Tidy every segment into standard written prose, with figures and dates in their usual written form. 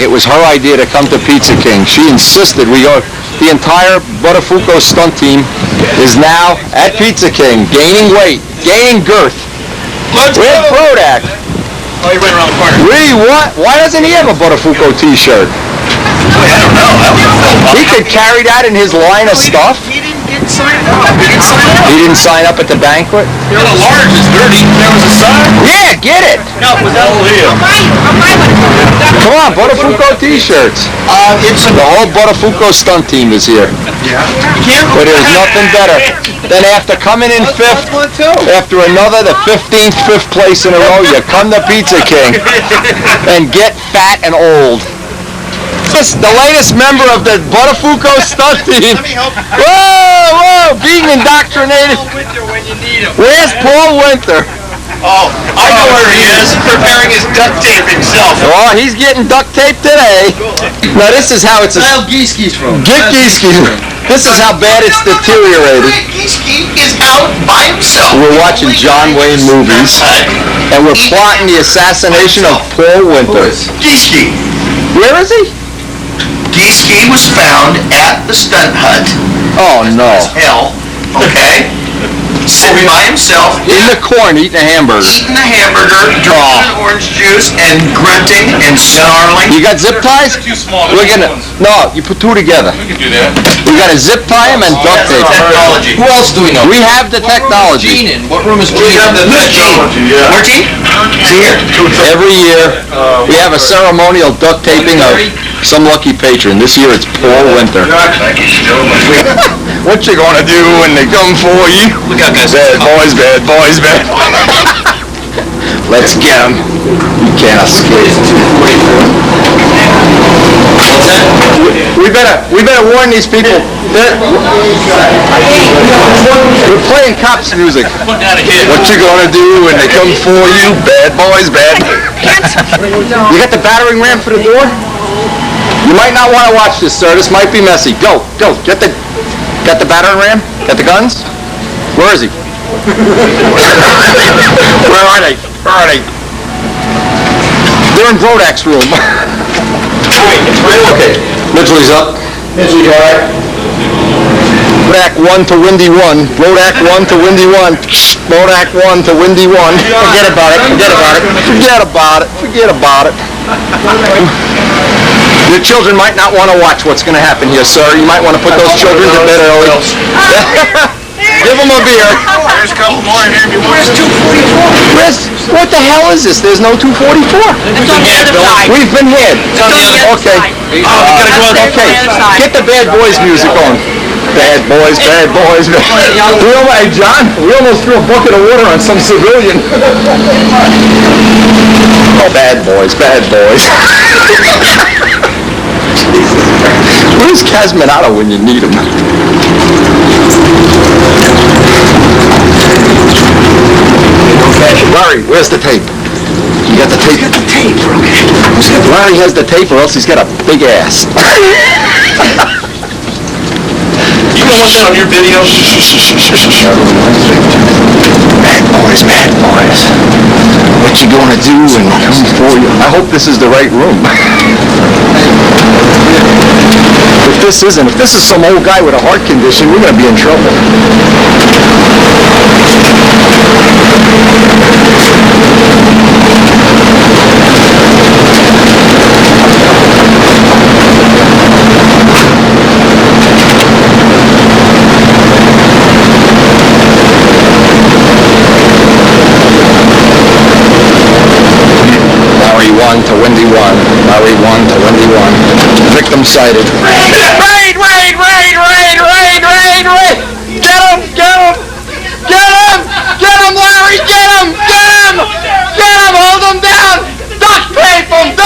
It was her idea to come to Pizza King. She insisted we go. The entire Buttafuoco stunt team is now at Pizza King, gaining weight, gaining girth. Where's Brodak? Oh, he went around the corner. Really? What? Why doesn't he have a Buttafuoco t-shirt? I don't know. He could carry that in his line of stuff. He didn't get signed up. He didn't sign up. He didn't sign up at the banquet? The large is dirty. There was a sign. Yeah, get it. No, it was that Leah. Come on, Buttafuoco t-shirts. It's The whole Buttafuoco stunt team is here. Yeah. But there's nothing better than after coming in fifth, after another, the 15th, fifth place in a row, you come to Pizza King and get fat and old. This the latest member of the Buttafuoco stunt team. Whoa, being indoctrinated. Where's Paul Winter? Oh, I know where he is, preparing his duct tape himself. Oh, he's getting duct tape today. Now this is how it's a... Gieski's from. Get Gieski. This is how bad it's deteriorated. Gieski is out by himself. We're watching John Wayne movies, and we're plotting the assassination of Paul Winter. Gieski. Where is he? Gieski was found at the stunt hut. Oh no. Hell, okay? Sitting by himself. In the corn eating a hamburger. Eating a hamburger, drinking orange juice, and grunting and snarling. You got zip ties? Too small. We're gonna... No, you put two together. We can do that. We gotta zip tie him and duct tape him. Technology. Who else do we know? We have the technology. Gene in. What room is We Gene have in? the technology, yeah. Where's Gene? Is he here? Every year, we have a ceremonial duct taping of some lucky patron. This year it's Paul Winter. What you gonna do when they come for you? Look out, guys. Bad boys, bad boys, bad. Let's get him. You can't escape. We better warn these people. We're playing cops music. What you gonna do when they come for you? Bad boys, bad. You got the battering ram for the door? You might not want to watch this, sir. This might be messy. Go. Got the battering ram? Got the guns? Where is he? Where are they? They're in Brodak's room. Okay. Mitchell's up. Mitchell's all right. Brodak 1 to Windy 1. Brodak 1 to Windy 1. Brodak 1 to Windy 1. Forget about it. Your children might not want to watch what's going to happen here, sir. You might want to put those children to bed early. Give them a beer. There's a couple more in here. Where's 244? What the hell is this? There's no 244. It's on the other side. We've been hit. It's on the other Okay. side. We gotta go. Okay. Get the bad boys music on. Bad boys. Hey, John, we almost threw a bucket of water on some civilian. Oh, bad boys. Where's Casminato when you need him? Larry, where's the tape? You got the tape? Got the tape, okay. Larry has the tape or else he's got a big ass. You don't want that on your video? Bad boys. What you gonna do when they come for you? I hope this is the right room. If this is some old guy with a heart condition, we're gonna be in trouble. Larry 1 to Windy 1. Victim sighted. Raid! Get him, Larry! Get him! Hold him down! Duct tape him!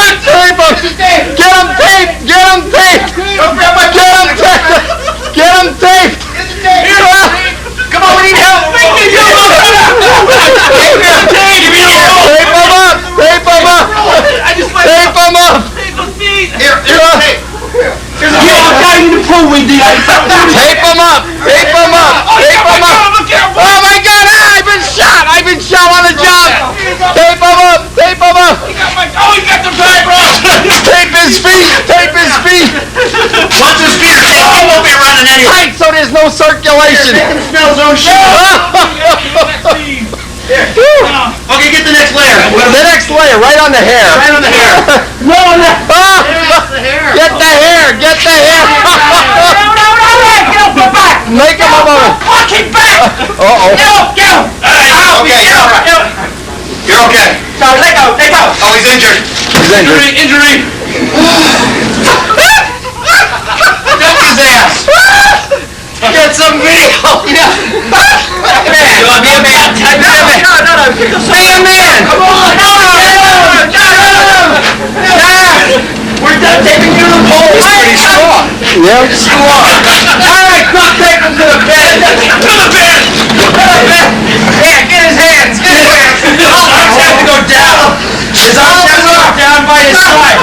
Get him taped! Come on, we need help. Tape him up! Here's the tape. Tape him up! Oh my God! I've been shot on the job! Tape him up! circulation. Make him smell his own shit. Okay, get the next layer. The next layer, right on the hair. Right on the hair. No, no. Yes, the hair. Get the hair, get the hair. Get off my back! Make him a moment. Fucking back! Uh-oh. Get off! Okay, all right. You're okay. No, let go! Oh, he's injured. He's injured. Injury. Dump his ass. Get some video. Yeah. Man, be a man. Be a man. No. Be a man. Come on! We're done taking you to the pole. He's pretty strong. Yep. You are. All right, quick, take him to the bed. To the bed. Yeah, get his hands. Get his hands. His arms have to go down. His arms have to go down by his side.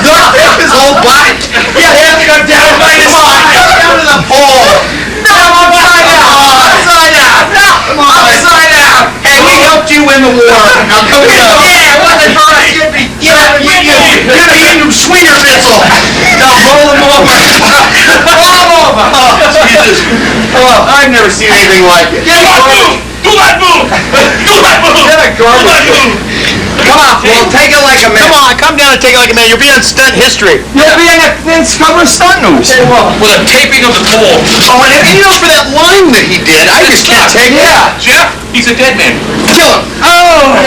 Not his whole body. Yeah, they have to go down by his side. Down to the pole. No, upside down. Upside down. Come on. Upside down. Hey, we helped you win the war. Now come here. Yeah, what the fuck? You're gonna eat him sweeter, Mitchell. Now roll him over. Roll him over. Oh, Jesus. Oh, I've never seen anything like it. Get a garbage. Do that move! Do that move! Get a garbage. Come on, Paul. Take it like a man. Come on, come down and take it like a man. You'll be on stunt history. You'll be in a cover stunt news. With a taping of the pole. Oh, and you know, for that line that he did, I just can't take it. Yeah. Jeff, he's a dead man. Kill him. Oh.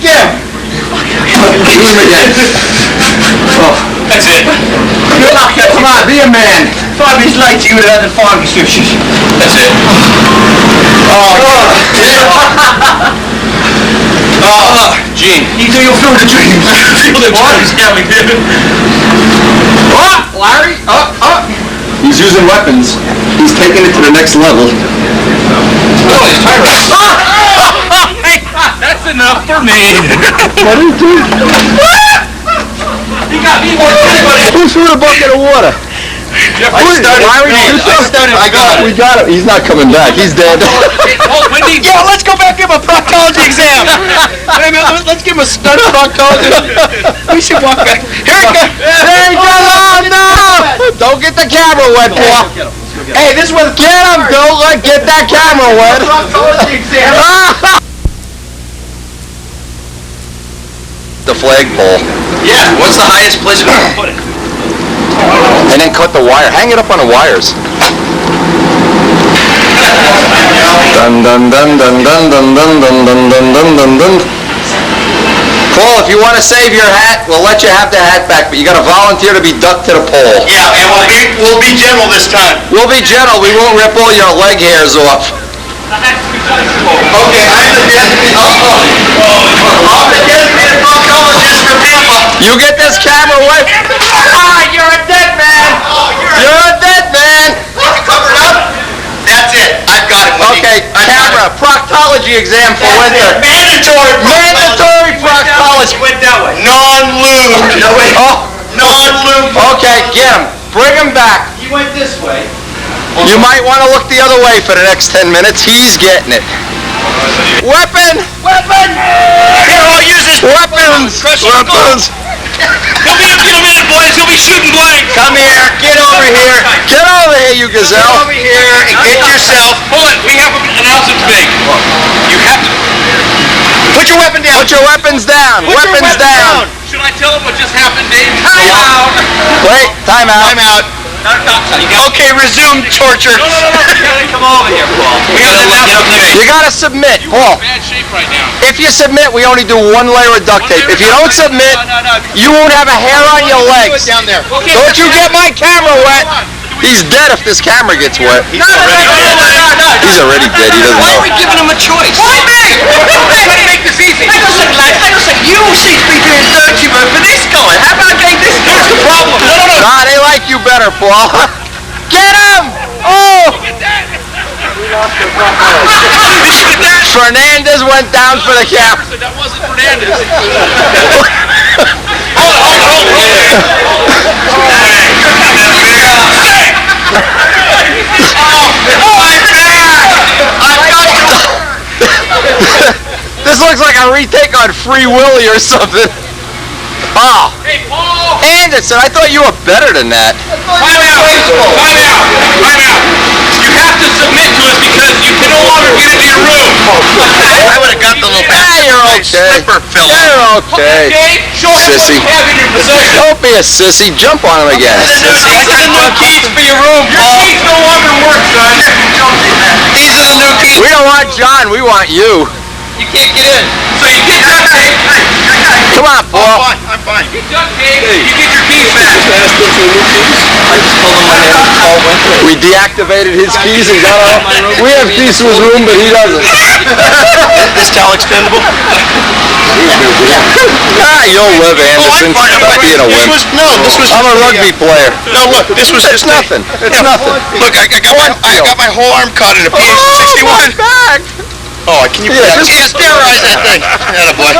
Get him. Shoot him again. Oh. That's it. Come on, be a man. 5 minutes late, you would have had the farm restrictions. That's it. Gene. You'll feel the dreams. Feel the dreams, yeah, we did. Larry? He's using weapons. He's taking it to the next level. Oh, he's tired. That's enough for me. What is this? He got me more than anybody. Who threw the bucket of water? Jeff, I got it. We got him. He's not coming back. He's dead. Oh, Wendy. Yeah, let's go back and give him a proctology exam. Wait a minute, let's give him a stunt proctology. We should walk back. Here it comes. There he goes. Oh, no! Don't get the camera wet, Paul. Hey, this was Get him, don't get that camera wet. The flagpole. Yeah, what's the highest place you can put it? And then cut the wire. Hang it up on the wires. Dun dun dun dun dun dun dun dun dun dun dun dun dun. Paul, if you want to save your hat, we'll let you have the hat back, but you got to volunteer to be ducked to the pole. Yeah, and we'll be gentle this time. We'll be gentle. We won't rip all your leg hairs off. Okay, I'm the designated proctologist for Tampa. You get this camera away. You're a dead man. You're a dead man. Covered up. That's it. I've got it. Wendy. Okay, camera. Proctology exam for winter. Mandatory proctology. Went that way. Non-lube. No, wait. Oh, Non-lube. okay, get him. Bring him back. He went this way. You might want to look the other way for the next 10 minutes. He's getting it. Weapon! Weapon! Here, I'll use this. Weapons! Weapons! He'll be a minute, boys. He'll be shooting blank. Come here. Get over here. Get over here, you Get gazelle! over here and get yourself. Hold it. We have an announcement to make. You have to. Put your weapon down. Put your weapons down! Put your Weapons weapon down! Should I tell him what just happened, Dave? Time out. Wait, time out. Time out. Okay, resume torture. No. You gotta come over here, Paul. We gotta You gotta submit, Paul. Bad shape right now. If you submit, we only do 1 layer of duct tape. If you don't submit, you won't have a hair on your legs. down there. Don't you get my camera wet? He's dead if this camera gets wet. No. He's already dead. He doesn't Why are we know. giving him a choice? Why me? Try to make this easy. Hang on a second, lads. Hang on a second. You all seem to be doing dirty work for this guy. How about getting this guy? What's the problem? No. Nah, they like you better, Paul. Get him! Oh! Fernandez went down for the cap. That wasn't Fernandez. This looks like a retake on Free Willy or something. Oh. Hey, Paul! Anderson, I thought you were better than that. Time out! You have to submit to us because you can no longer get into your room. I would have got the little You're okay. slipper filler. You're okay. Okay? Show us what Sissy. you have in your possession. Don't be a sissy. Jump on him again. These are the new keys for your room, Paul. Your keys no longer work, son. These are the new keys. We don't want John. We want you. You can't get in. So you get duct tape. Come on, Paul. I'm fine. You get duct tape, you get your keys back. I just told him my name was Paul Winter. We deactivated his keys and got all. We have keys to his room, but he doesn't. This towel extendable? You'll live, Anderson. Stop being a wimp. I'm a rugby player. No, look, this was It's just nothing. It's nothing. Look, I got my whole arm caught in a PH-61. Back. Oh, can you just sterilize that thing? Attaboy.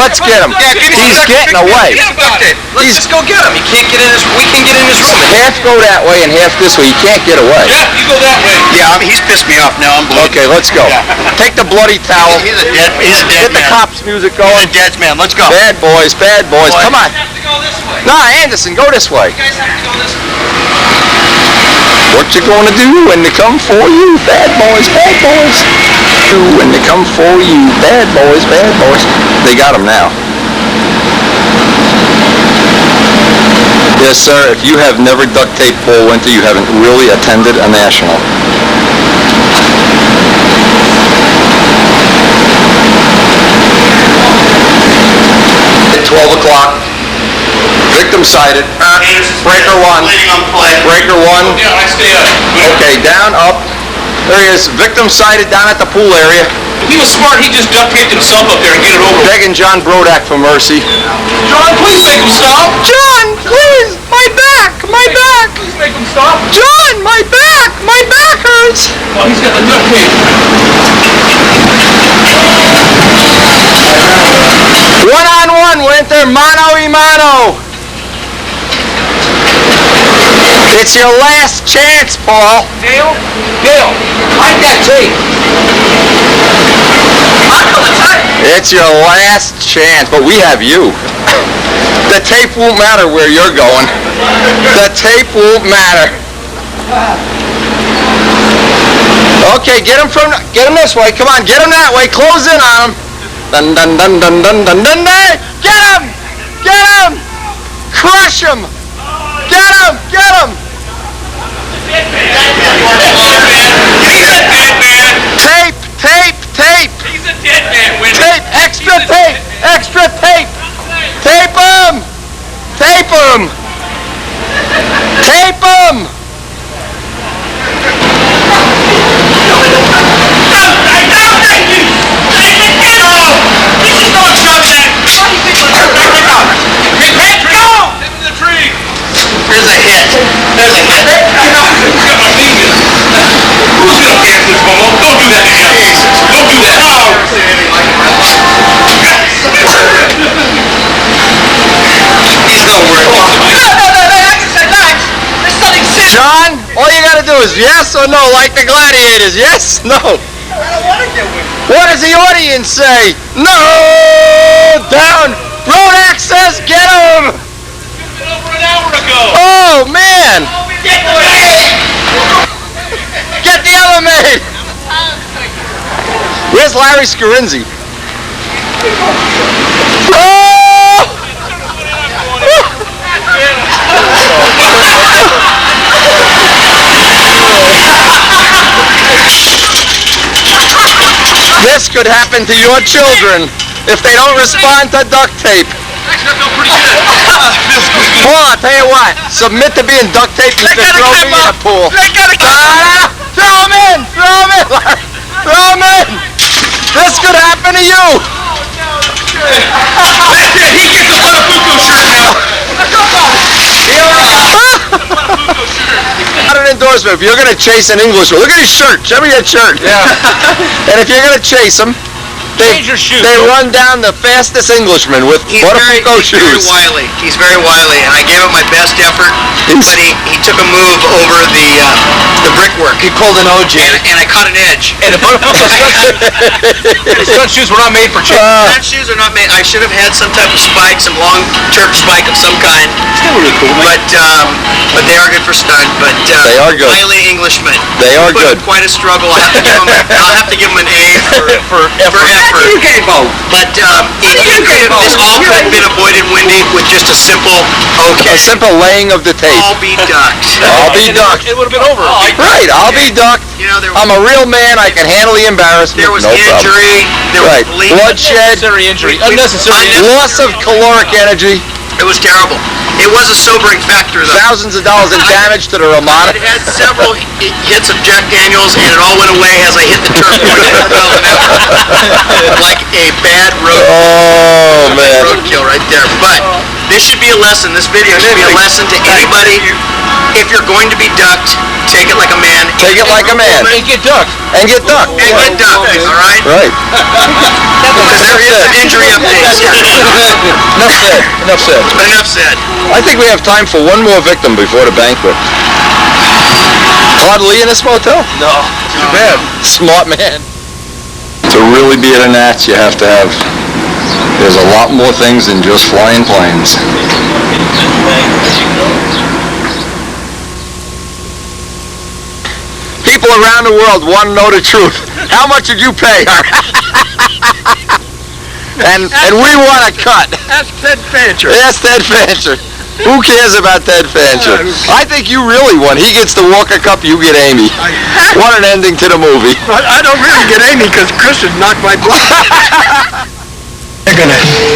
Let's get him. Yeah, give me He's some duct getting tape. away. Give me some duct tape. Let's just go get him. He can't get in his. We can get in his room. Half go that way and half this way. You can't get away. Yeah, you go that way. Yeah, I mean, he's pissed me off now. I'm bleeding. Okay, let's go. Yeah. Take the bloody towel. He's a dead Get the man. cops music He's going. a dead man. Let's go. Bad boys, bad boys. Boy. Come on. You have to go this way. No, Anderson, go this way. You guys have to go this way. What you gonna do when they come for you? Bad boys, bad boys. When they come for you, bad boys, bad boys. They got him now. Yes, sir, if you have never duct taped Paul Winter, you haven't really attended a national. At 12 o'clock, victim sighted. Breaker one. Breaker one. Yeah, I stay up. Okay, down, up. There he is. Victim sighted down at the pool area. If he was smart, he'd just duct taped himself up there and get it over with. Begging John Brodak for mercy. John, please make him stop. John, please! My back! My back! Please make him stop. John, my back! My back hurts! Oh, he's got the duct tape. One-on-one, Winter. Mano y mano. It's your last chance, Paul. Dale, hide that tape. It's your last chance, but we have you. The tape won't matter where you're going. The tape won't matter. Okay, get him this way. Come on, get him that way. Close in on him. Dun dun dun dun dun dun dun dun. Get him! Get him! Crush him! Get him! Get him! He's a dead man. Tape! Tape! Tape! He's a dead man, Winter. Tape! Extra tape! Extra tape! Tape him! Tape him! Tape him! There's a hit. There's a hit. Who's gonna dance this Momo? Don't do that to him. Don't do that. He's gonna work. John, all you gotta do is yes or no, like the gladiators. Yes, no. I don't want to get with him. What does the audience say? No! Down! Brodak says get him! Over an hour ago. Oh, man! Get the other man! Where's Larry Scarinzi? Oh! This could happen to your children if they don't respond to duct tape. Actually, that felt pretty good. Paul, I'll tell you what. Submit to being duct taped. You can throw me in a pool. Throw him in! Throw him in, Larry! Throw him in! This could happen to you! That's it. He gets a Buttafuoco shirt now. Not an endorsement. If you're going to chase an Englishman, look at his shirt. Show me that shirt. Yeah. And if you're going to chase him, Change your shoes. they run down the fastest Englishman with Buttafuoco shoes. Very wily. He's very wily, and I gave it my best effort. But he took a move over the brickwork. He pulled an OJ. And I caught an edge. And the Buttafuoco stunt shoes were not made for chasing. Stunt shoes are not made. I I should have had some type of spike, some long Turk spike of some kind. Still really cool, man. But they are good for stunt. But They are good. Finally, Englishmen. They are Put good. up quite a struggle. I'll have to give them an A for effort. UK vote. But this all could have been avoided, Wendy, with just a simple okay. A simple laying of the tape. I'll be ducked. I'll be ducked. It would have been over. Right, I'll be ducked. You know, there I'm a real man. I can handle the embarrassment. was No problem. injury. There was Right. bleeding. Bloodshed. Unnecessary injury. Unnecessary. Loss of caloric energy. It was terrible. It was a sobering factor, though. Thousands of dollars in damage to the Ramada. It had several hits of Jack Daniels, and it all went away as I hit the turf 100 miles an hour. Like a bad Oh, man. roadkill right there. But this should be a lesson. This video should be a lesson to anybody. If you're going to be ducked, take it like a man. Take it like a man. And get ducked. And get ducked. And get ducked, all right? Right. Because there is some injury updates. Enough said. Enough said. Enough said. I think we have time for one more victim before the banquet. Todd Lee in this motel? No. Too bad. Smart man. To really be at a NATS, you have to have... There's a lot more things than just flying planes. People around the world want to know the truth. How much did you pay her? and we want a cut. That's Ted Fancher. That's Ted Fancher. Who cares about Ted Fancher? I think you really won. He gets the Walker Cup, you get Amy. What an ending to the movie. But I don't really get Amy because Chris had knocked my blood.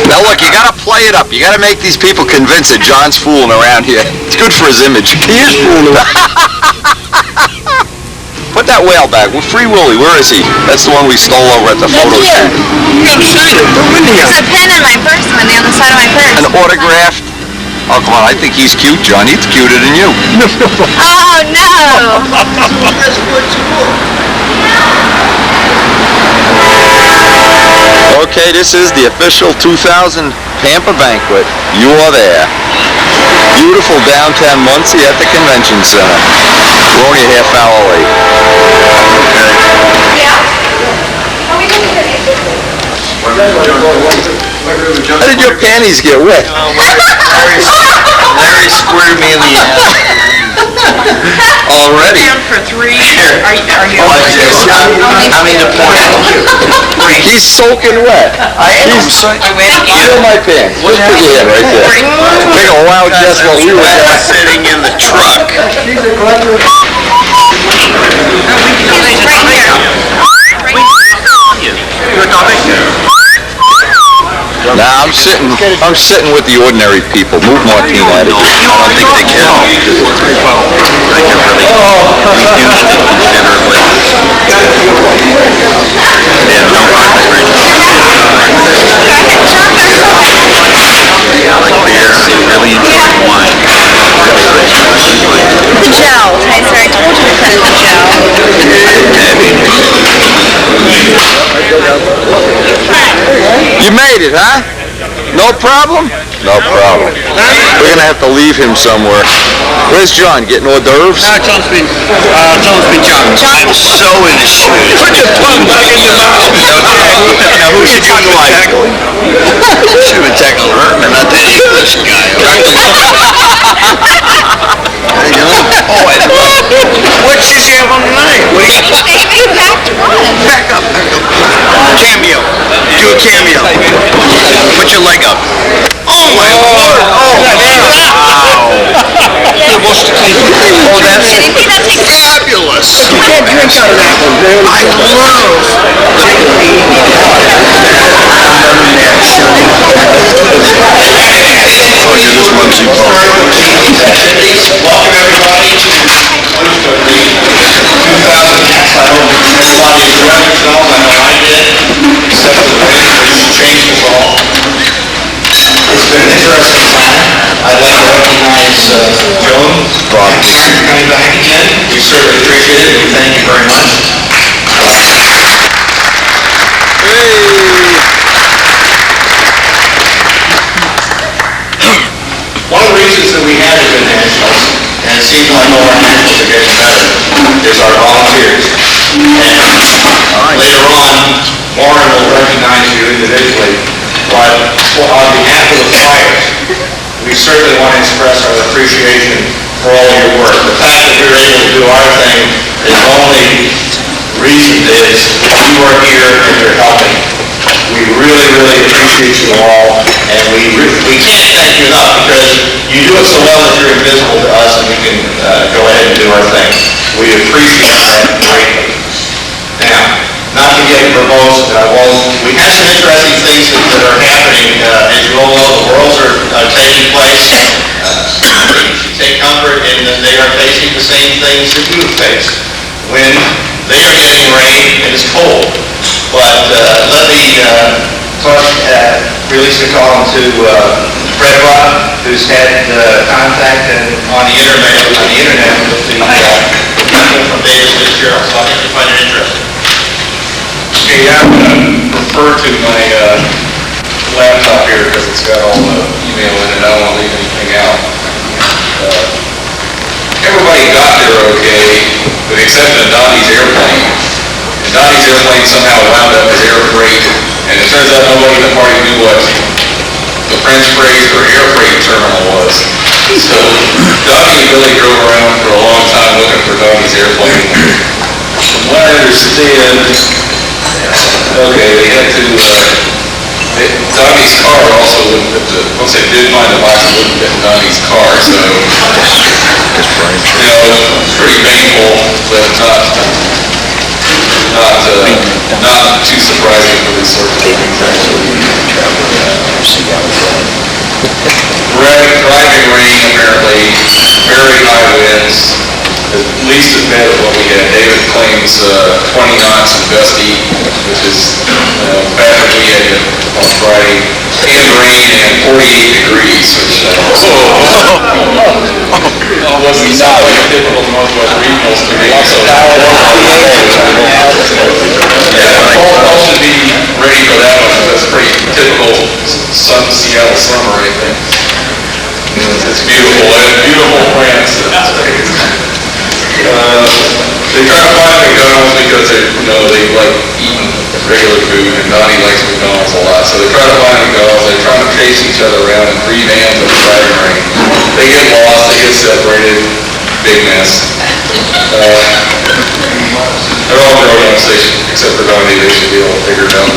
Now look, you gotta play it up. You gotta make these people convinced that John's fooling around here. It's good for his image. He is fooling around. Put that whale back. Well, Free Willy, where is he? That's the one we stole over at the photo shoot. There's a pen in my purse, Wendy, on the side of my purse. An autographed. Oh, come on, I think he's cute, John. He's cuter than you. Oh, no. Okay, this is the official 2000 Pampa Banquet. You are there. Beautiful downtown Muncie at the Convention Center. We're only a half hour late. How did your panties get wet? Larry squared me in the ass. Already? Down for 3. Are you I mean the point. He's soaking wet. Feel my pants. Just put your hand right there. Make a wild guess while we were there. Sitting in the truck. Nah, I'm sitting with the ordinary people. Move Martine out of here. I don't think they can. They can really use the dinner with. Yeah, no, I like beer. Really enjoy wine. The gel, Tyson. I told you to cut the gel. You made it, huh? No problem? No problem. We're gonna have to leave him somewhere. Where's John? Getting hors d'oeuvres? John's been John. I'm so in his shoes. Put your tongue back in your mouth. Now who should you like? Should have been tackling Herman, not this guy. Oh, what shoes you have on tonight? Maybe back to one. Back up. Cameo. Do a cameo. Put your leg up. Oh my Lord! Oh wow! Oh, that's fabulous! You can't drink out of that one. I love Welcome everybody to 2000 I hope everybody enjoyed themselves. I know I did, except for the way which changed us all. It's been an interesting time. I'd like to recognize Joan for coming back again. We certainly appreciate it. We thank you very much. One of the reasons that we had to do nationals, and it seems like all our nationals are getting better, is our volunteers. And later on, Lauren will recognize you individually, but on behalf of the flyers, we certainly want to express our appreciation for all your work. The fact that we were able to do our thing is only reason is you are here and you're helping. We really, really appreciate you all, and we can't thank you enough because you do it so well that you're invisible to us, and we can go ahead and do our thing. We appreciate that greatly. Now, not to get verbose, we have some interesting things that are happening. As you all know, the worlds are taking place. You should take comfort in that they are facing the same things that you face. When they are getting rain, and it's cold. But let me release the call to Fred Rock, who's had contact on the internet with the people from Davis Fitzgerald. So I think you find it interesting. Okay, I'm going to refer to my laptop here because it's got all the email in it. I don't want to leave anything out. Everybody got there okay, with the exception of Donnie's airplane. And Donnie's airplane somehow wound up as air freight, and it turns out nobody in the party knew what the French phrase for air freight terminal was. So Donnie and Billy drove around for a long time looking for Donnie's airplane. From what I understand, okay, they had to, Donnie's car also wouldn't fit once they did find the box, it wouldn't fit in Donnie's car, so, it's pretty painful, but not too surprising for these sorts of things, actually. Driving rain, apparently, very high winds, at least as bad as what we had. David claims 20 knots and gusty, which is bad as we had on Friday, and rain and 48 degrees, which wasn't not like a typical Northwest regional to me. So all should be ready for that one. That's pretty typical Seattle summer, I think. It's beautiful. Beautiful France. They try to find McDonald's because they like eating regular food, and Donnie likes McDonald's a lot. So they try to find McDonald's. They try to chase each other around in 3 vans in the driving rain. They get lost. They get separated. Big mess. They're all grown up, except for Donnie. They should be able to figure it out.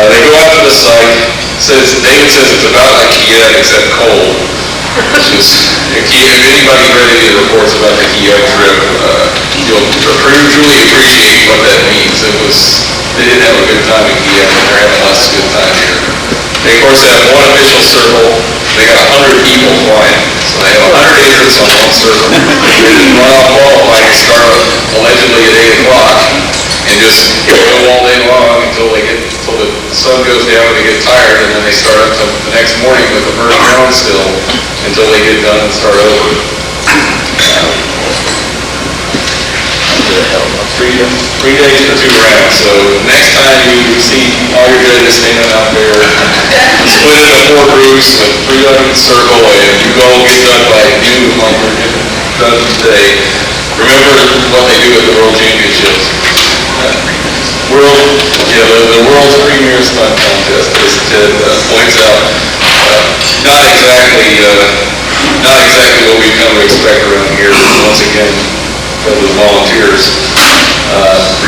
They go out to the site. David says it's about IKEA except cold. Which is, if anybody read any of the reports about the Kiev trip, you'll truly appreciate what that means. They didn't have a good time in Kiev, and they're having less good time here. They, of course, have one official circle. They got 100 people flying, so they have 100 agents on one circle. They didn't run off qualifying and start allegedly at 8 o'clock, and just go all day long until the sun goes down and they get tired, and then they start up to the next morning with the burning ground still until they get done and start over. 3 days for 2 rounds. So next time you see all your judges standing out there, split into 4 groups with 3 of them in a circle, and you go get done by noon like we're getting done today. Remember what they do at the World Championships. The world's premier stunt contest, as Ted points out, not exactly what we've come to expect around here. Once again, for the volunteers,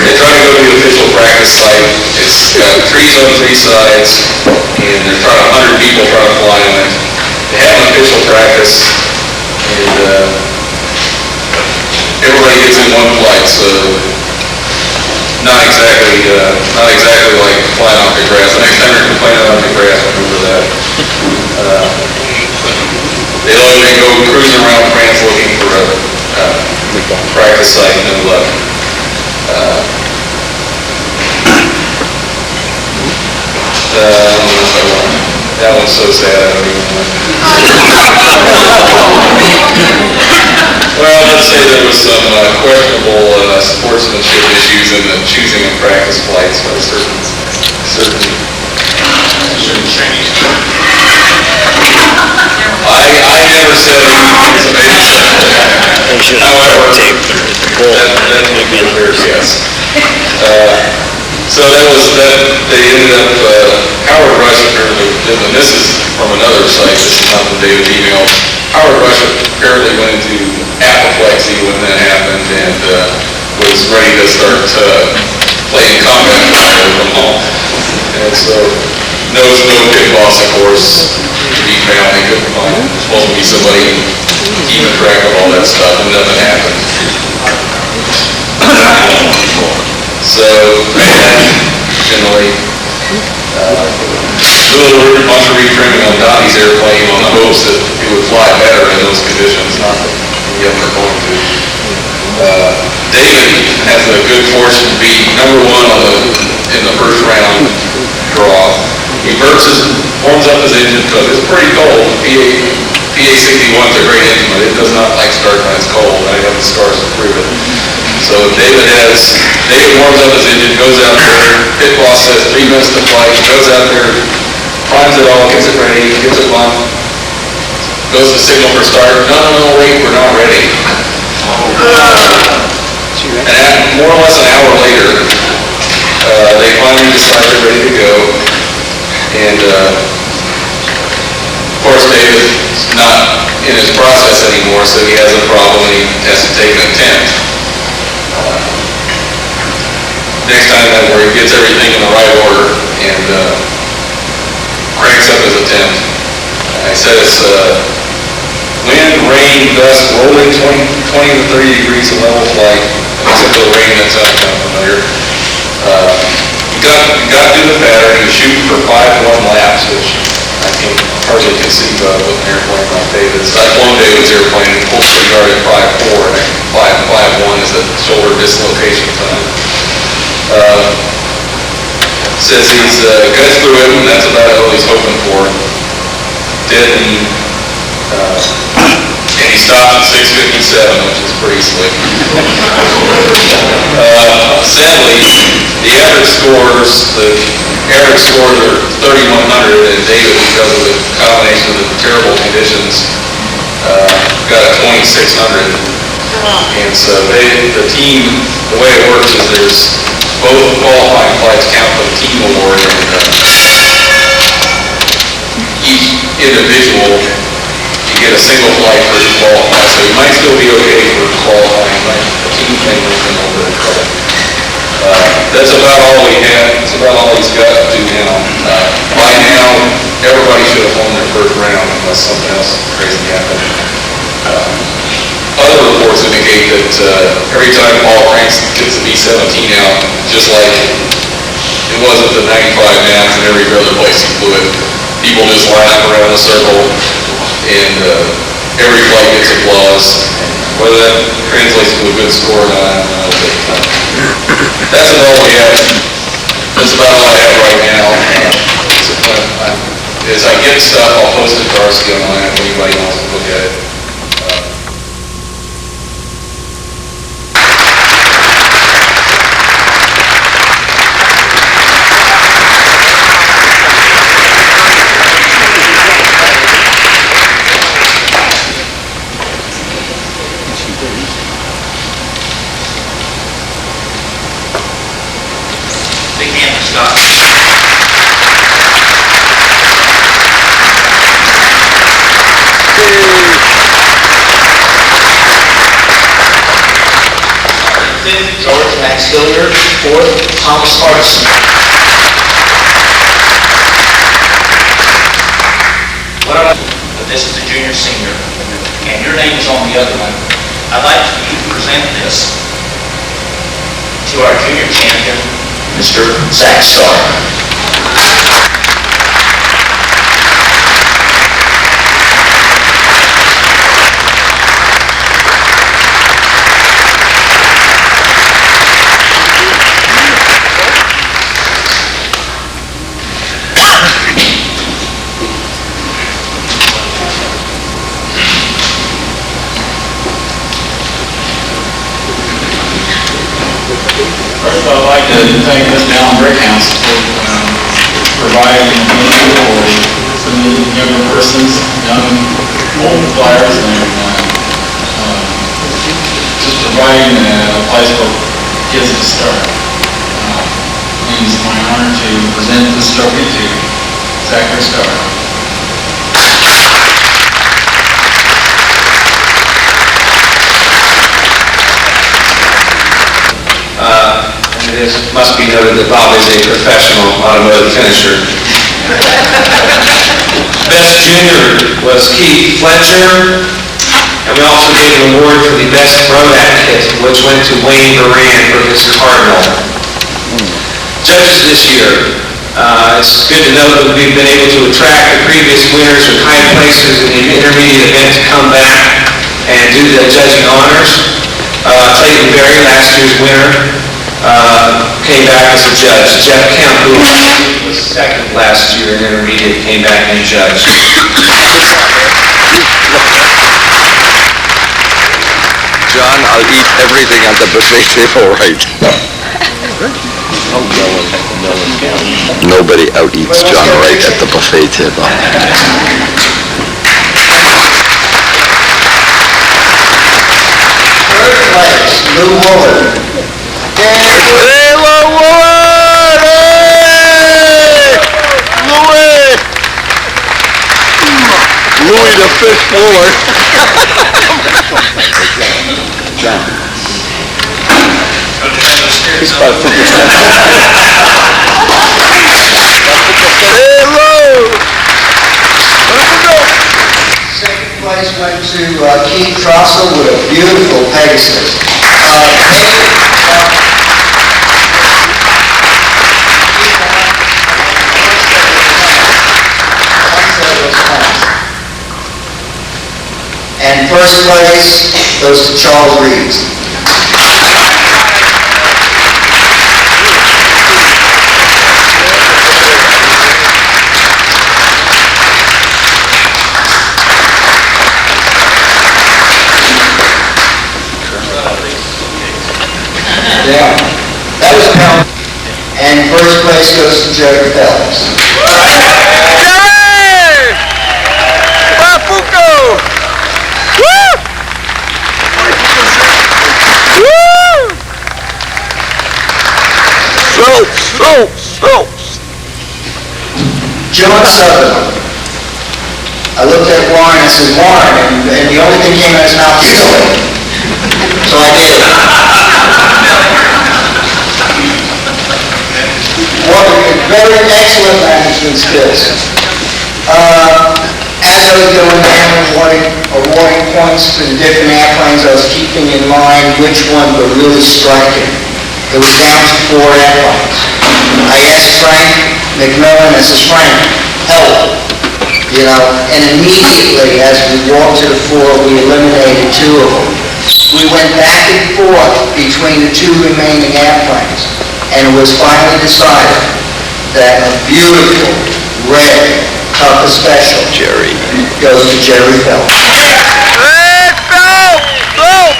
they try to go to the official practice site. It's got trees on 3 sides, and there's 100 people trying to fly on it. They have an official practice, and everybody gets in one flight, so not exactly like flying off the grass. The next time you're complaining off the grass, remember that. They go cruising around France looking for a practice site, no luck. That one's so sad, I don't even know. Well, let's say there was some questionable sportsmanship issues in the choosing of practice flights by certain Chinese. I never said anything. However, that would be a fair guess. So that was that. They ended up. Howard Rush apparently did, and this is from another site. This is not from David's email. Howard Rush apparently went into apoplexy when that happened and was ready to start playing combat fire from home. And so no pit boss, of course, to be found. They couldn't find. There's supposed to be somebody keeping track of all that stuff, and nothing happened. So, generally, a bunch of retrimming on Donnie's airplane on the hopes that it would fly better in those conditions, not that we ever going to. David has the good fortune to be number one in the first round draw. He warms up his engine because it's pretty cold. PA-61 is a great engine, but it does not like starting when it's cold. I have the scars to prove it. So David warms up his engine, goes out there, pit boss says 3 minutes to flight, goes out there, primes it all, gets it ready, gets it bumped, goes to signal for start. No, wait, we're not ready. And more or less an hour later, they finally decide they're ready to go. And of course David's not in his process anymore, so he has a problem and he has to take an attempt. Next time that where he gets everything in the right order and cranks up his attempt. I said it's wind, rain, dust, rolling 20 to 30 degrees of level flight, except for the rain that's kind of familiar. You got to do the pattern. He was shooting for 5-1 laps, which I can hardly conceive of with an airplane like David's. I've flown David's airplane and pulled the guard at 5-4, and 5-1 is a shoulder dislocation time. Says he's guts through it, and that's about all he's hoping for. Didn't, and he stopped at 6:57, which is pretty slick. Sadly, the average scores are 3,100, and David, because of the combination of the terrible conditions, got a 2,600. And so the team, the way it works is there's both qualifying flights count for the team award, and each individual, you get a single flight for each qualify. So you might still be okay for qualifying, but the team thing will come over the credit. That's about all we have. That's about all he's got to do now. By now, everybody should have won their first round unless something else crazy happened. Other reports indicate that every time Paul cranks gets the B-17 out, just like it was at the 95 NATS and every other place he flew it, people just line up around the circle, and every flight gets applause. Whether that translates to a good score or not, I don't know. But, that's about all we have. That's about all I have right now. As I get stuff, I'll post it to RC online if anybody wants to look at it. Big hand for Scott. Fifth, George Max Hilliard. Fourth, Thomas Hardison. But this is the junior senior, and your name is on the other one. I'd like for you to present this to our junior champion, Mr. Zach Starr. First of all, I'd like to thank Mr. Alan Brickhouse for providing mentorship for some of the younger persons, young, old flyers, and just providing a place for kids to start. it is my honor to present this trophy to Zachary Starr. And it must be noted that Bob is a professional automotive finisher. Best junior was Keith Fletcher, and we also gave an award for the best road advocate, which went to Wayne Moran for his Cardinal. Judges this year, it's good to know that we've been able to attract the previous winners of high places in the intermediate event to come back and do the judging honors. Clayton Berry, last year's winner, came back as a judge. Jeff Kemp, who was second last year in intermediate, came back and judged. John, I'll eat everything at the buffet table, right? Nobody out-eats John Wright at the buffet table. Third place, Lou Woolard. Hey, Woolard! Hey! Louis! Louis the fifth Woolard. He's about 50 cents. Hey, Lou! Second place went to Keith Trossel with a beautiful Pegasus. And first place goes to Charles Reeves. Yeah, that was count. And first place goes to Jerry Phelps. Jerry! Bafuco! Woo! Woo! Phelps! John Sutherland. I looked at Warren and said, Warren, and the only thing came out of his mouth was silly. So I did. Very excellent management skills. As I was going down awarding points to the different airplanes, I was keeping in mind which ones were really striking. It was down to 4 airplanes. I asked Frank McMillan, I said, Frank, help. And immediately as we walked to the floor, we eliminated 2 of them. We went back and forth between the 2 remaining airplanes, and it was finally decided that a beautiful red Tupper Special Jerry goes to Jerry Phelps. Hey, Phelps! Woo!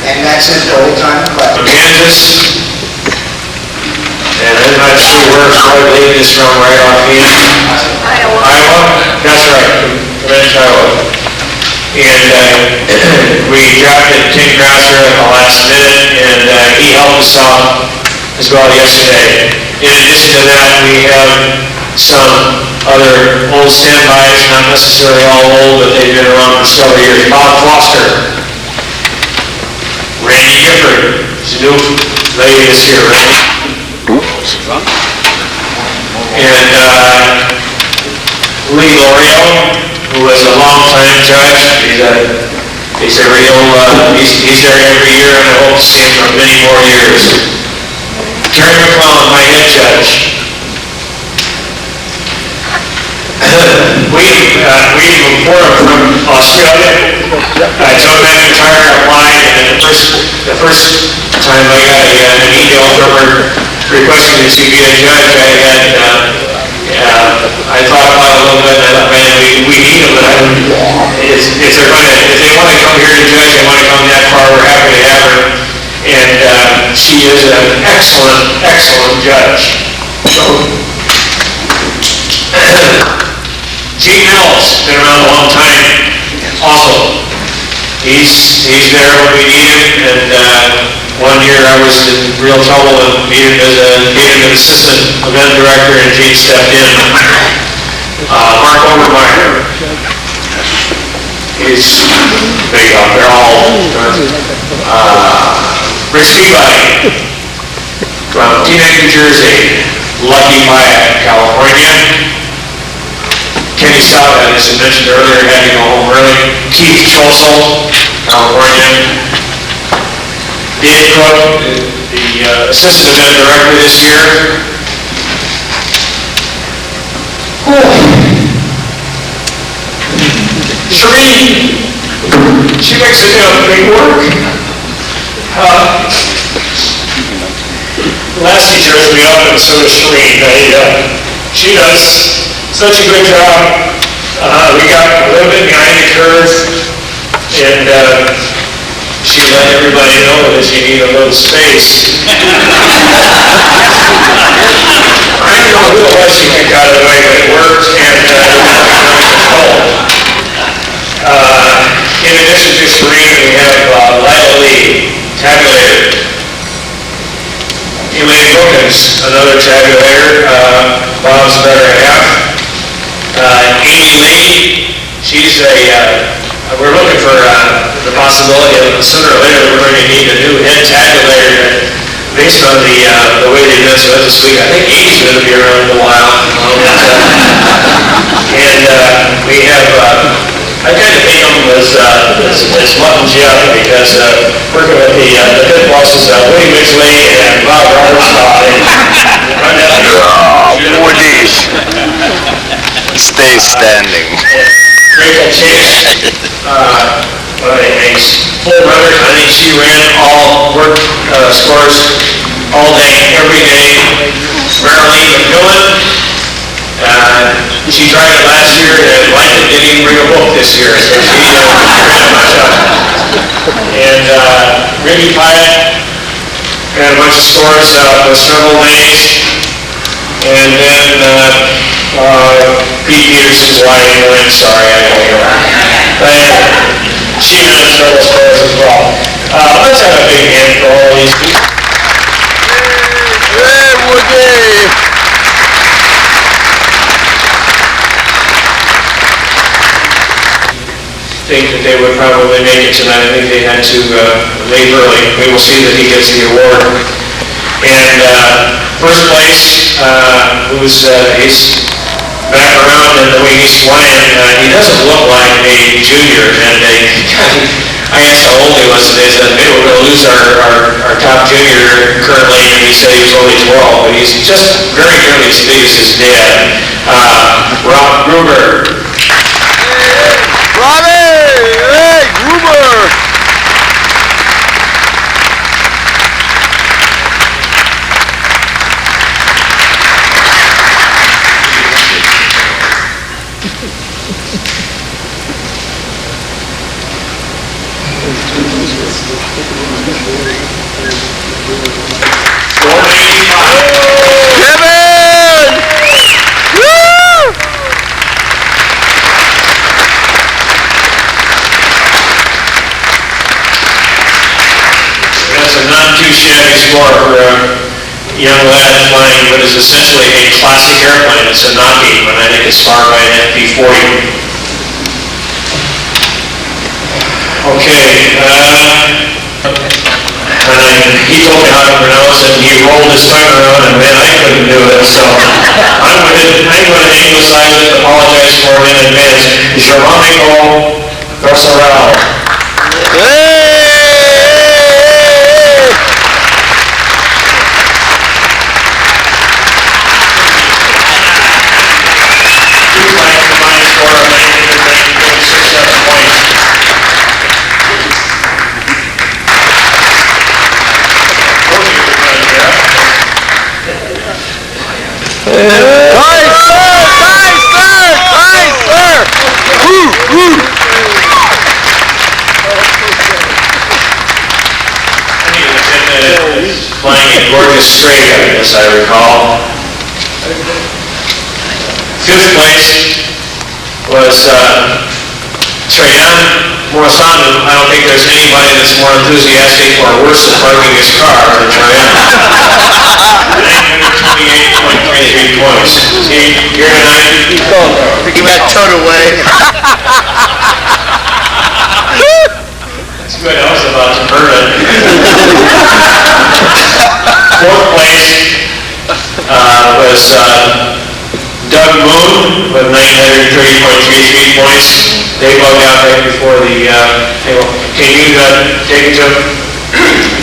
And that's it the whole time. Kansas, and I'm not sure where Floyd Lee is from right offhand. Iowa? That's right, Comanche, Iowa. And we drafted Tim Grasser at the last minute, and he helped us out as well yesterday. In addition to that, we have some other old standbys, not necessarily all old, but they've been around for several years. Bob Foster, Randy Gifford, is a new lady this year, Randy. And Lee L'Oreal, who was a long-time judge. He's there every year, and I hope to see him for many more years. Terry McClellan, my head judge. We imported from Australia. Joe McIntyre applied, and the first time I got an email from her requesting to be a judge, I thought about it a little bit, and I thought, man, we need them, but if they want to come here to judge, they want to come that far, we're happy to have her. And she is an excellent, excellent judge. So, Gene Mills, been around a long time, also. He's there when we need him, and one year I was in real trouble and needed an assistant event director, and Gene stepped in. Mark Overmeyer. He's big up there, all. Rich Peabody from Teaneck, New Jersey. Lucky Pyatt, California. Kenny Stout, as I mentioned earlier, had to go home early. Keith Chosel, California. Dave Cook, the assistant event director this year. Shereen, she makes it big work. Last teacher has me up, and so does Shereen. She does such a good job. We got a little bit behind the curve, and she let everybody know that you need a little space. I don't know who it was she kicked out of the way, but it worked, and in addition to Shereen, we have Lila Lee, tabulator. Elaine Wilkins, another tabulator, Bob's better half. Amy Lee, she's we're looking for the possibility of sooner or later we're going to need a new head tabulator based on the way the events went this week. I think Amy's going to be around a while. And we have, I kind of think of them as Mutt and Jeff, because working with the pit bosses, Woody Midgley and Bob Roberts, Woody. Stay standing. Rachel Chase, a full runner. I think she ran all work scores all day, every day. Marilyn McMillan, she tried it last year and liked it, didn't even bring a book this year, so she ran a bunch of it. And Ricky Pyatt ran a bunch of scores with several days. And then Pete Peterson's wife, I'm sorry, I don't hear her. She ran several scores as well. Let's have a big hand for all these people. Hey, Woody! Think that they would probably make it tonight. I think they had to leave early. We will see that he gets the award. And first place, he's back around in the way he's playing. He doesn't look like a junior, and I asked how old he was today. He said, maybe we're going to lose our top junior currently, and he said he was only 12, but he's just very nearly as big as his dad. Rob Gruber. Robbie! Hey, Gruber! Kevin! Woo! That's a not too shabby score for a young lad flying what is essentially a classic airplane. It's a Naki, but I think it's powered by an FP-40. Okay, he told me how to pronounce it, and he rolled his tongue around, and man, I couldn't do it, so I'm going to anglicize it and apologize for it in advance. Geronimo Grossorel. Flying in gorgeous straight, as I recall. Fifth place was Trajan Morisano. I don't think there's anybody that's more enthusiastic or worse at parking his car than Trajan. 928.33 points. See, here tonight. He got towed away. That's good. I was about to burn it. Fourth place was Doug Moon with 930.33 points. They bugged out right before the table. Can you take it to him?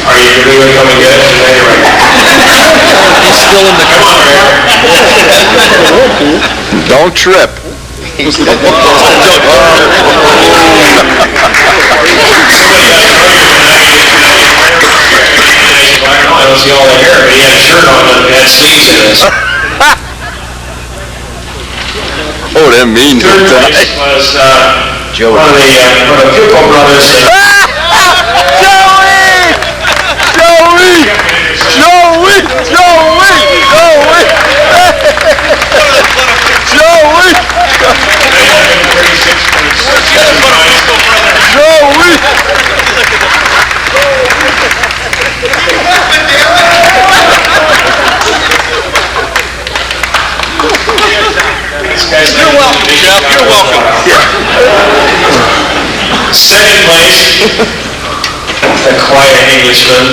Are you really coming to get it? No, you're right. He's still in the Come on, Rick. Don't trip. I don't see all that hair, but he had a shirt on that had sleeves in it. Oh, that means Third place was one of the Pupil brothers. You're welcome, Jeff. You're welcome. Second place, the quiet Englishman.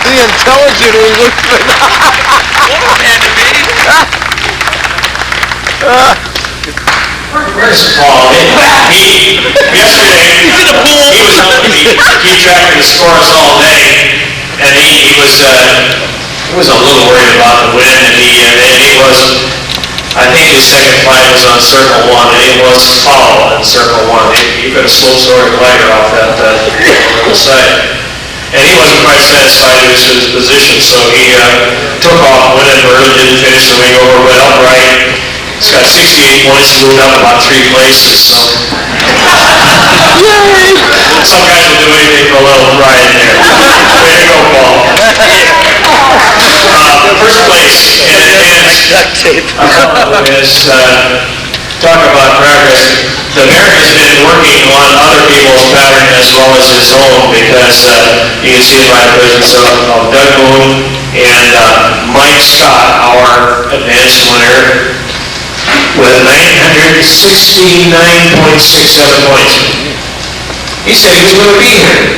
The intelligent Englishman. Where's Paul? Yesterday, he was helping me keep track of the scores all day, and he was a little worried about the win, and he was, I think his second flight was on circle 1, and he was foul in circle 1. He could have slow-sorted glider off that little side. And he wasn't quite satisfied with his position, so he took off, went in early, didn't finish the wing over, went upright. He's got 68 points, moved up about 3 places, so. Yay! Some guys will do anything for a little pride in there. Way to go, Paul. First place, and talk about progress. The mayor has been working on other people's pattern as well as his own, because you can see it by the presence of Doug Moon and Mike Scott, our advanced winner, with 969.67 points. He said he was going to be here.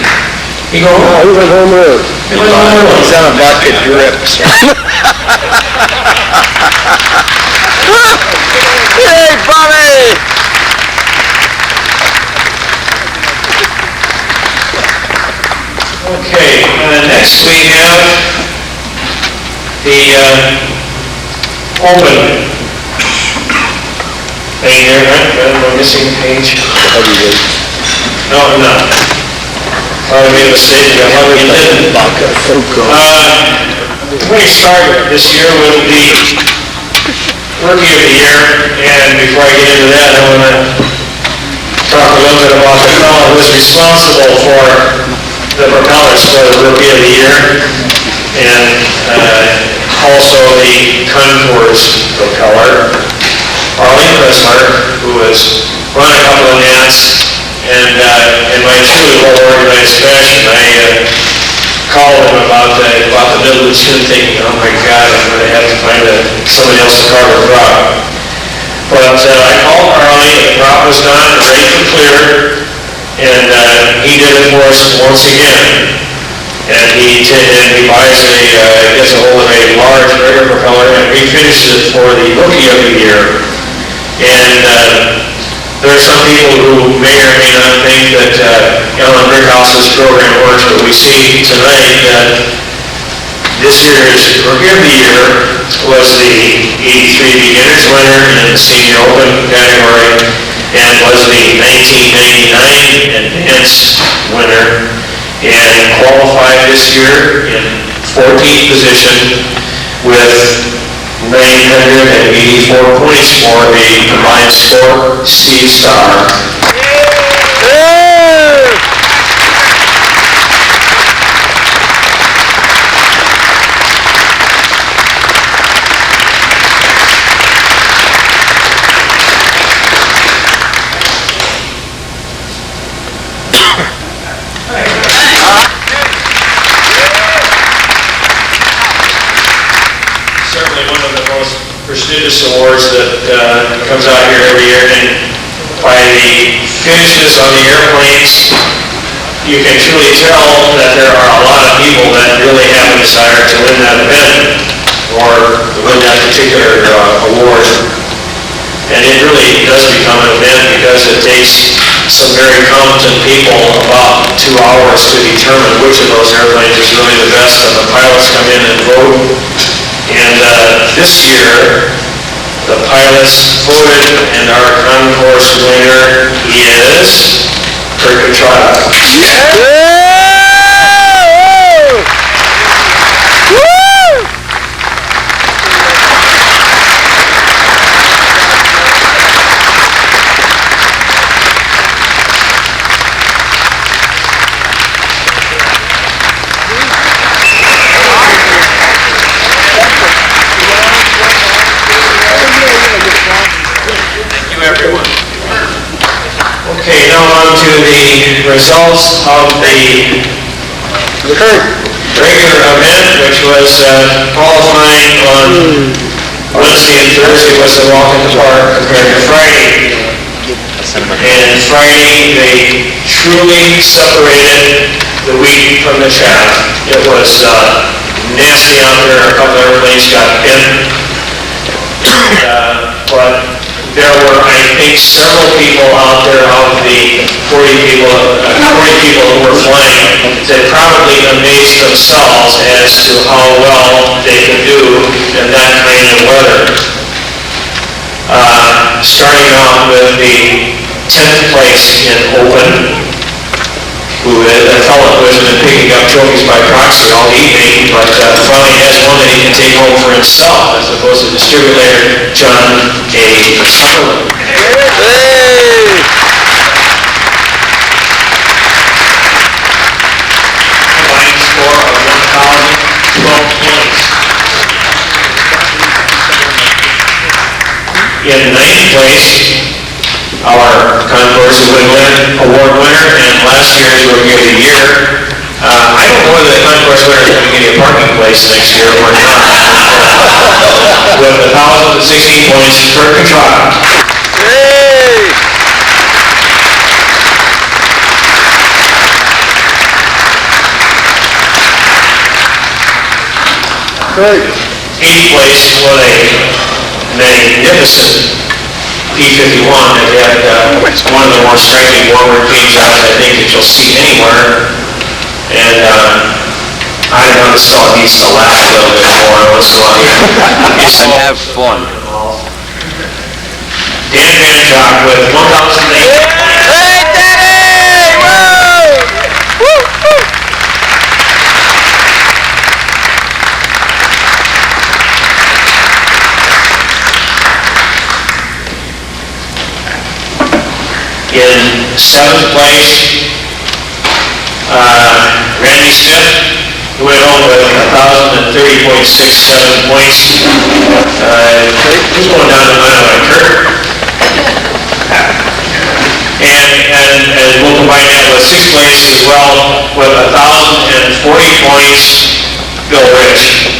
He goes, oh, he went home early. He's on a vodka drip. Hey, Bobby! Okay, next we have the open thing here, right? Am I missing a page? No, I'm not. I made a mistake. You didn't. We started this year with the Rookie of the Year, and before I get into that, I want to talk a little bit about the fellow who was responsible for the propellers for the Rookie of the Year, and also the Concours propeller. Arlene Prisler, who has run a couple of NATS, and in my truly well-organized fashion, I called him about the middle of the chin, thinking, oh my God, I'm going to have to find somebody else to cover the prop. But I called Arlie, and the prop was done, ready for clear, and he did it for us once again. And he buys gets a hold of a large regular propeller and refinishes it for the Rookie of the Year. And there are some people who may or may not think that Ellen Brickhouse's program works, but we see tonight that this year's Rookie of the Year was the 83 Beginners winner in the Senior Open category, and was the 1999 Advanced winner, and qualified this year in 14th position with 984 points for the combined score, Steve Starr. certainly one of the most prestigious awards that comes out here every year. And by the finishes on the airplanes, you can truly tell that there are a lot of people that really have a desire to win that event or win that particular award. And it really does become an event because it takes some very competent people about 2 hours to determine which of those airplanes is really the best, and the pilots come in and vote. And this year, the pilots voted, and our concourse winner is Kurt Contrada. Okay, now on to the results of the regular event, which was qualifying on Wednesday and Thursday was a walk in the park compared to Friday. And Friday, they truly separated the wheat from the chaff. It was nasty out there. A couple airplanes got hit. But there were, I think, several people out there of the 40 people who were flying that probably amazed themselves as to how well they could do in that kind of weather. Starting off with the 10th place in open, a fellow who has been picking up trophies by proxy all evening, but finally has one that he can take home for himself as opposed to distributor John A. Sutherland. Combined score of 1,012 points. In 9th place, our concourse award winner and last year's Rookie of the Year. I don't know whether the concourse winner is going to get a parking place next year or not. With 1,016 points, Kurt Contrada. Great. 8th place with a magnificent P-51 that had one of the more striking forward paint jobs I think that you'll see anywhere. And I don't know, this fellow needs to laugh a little bit more once in a while. And have fun. Dan Banq with 1,008 points. Hey, Danny! Woo! Woo! Woo! In 7th place, Randy Smith, who went home with 1,030.67 points. Who's going down the line on Kurt? And we'll combine that with 6th place as well with 1,040 points, Bill Rich.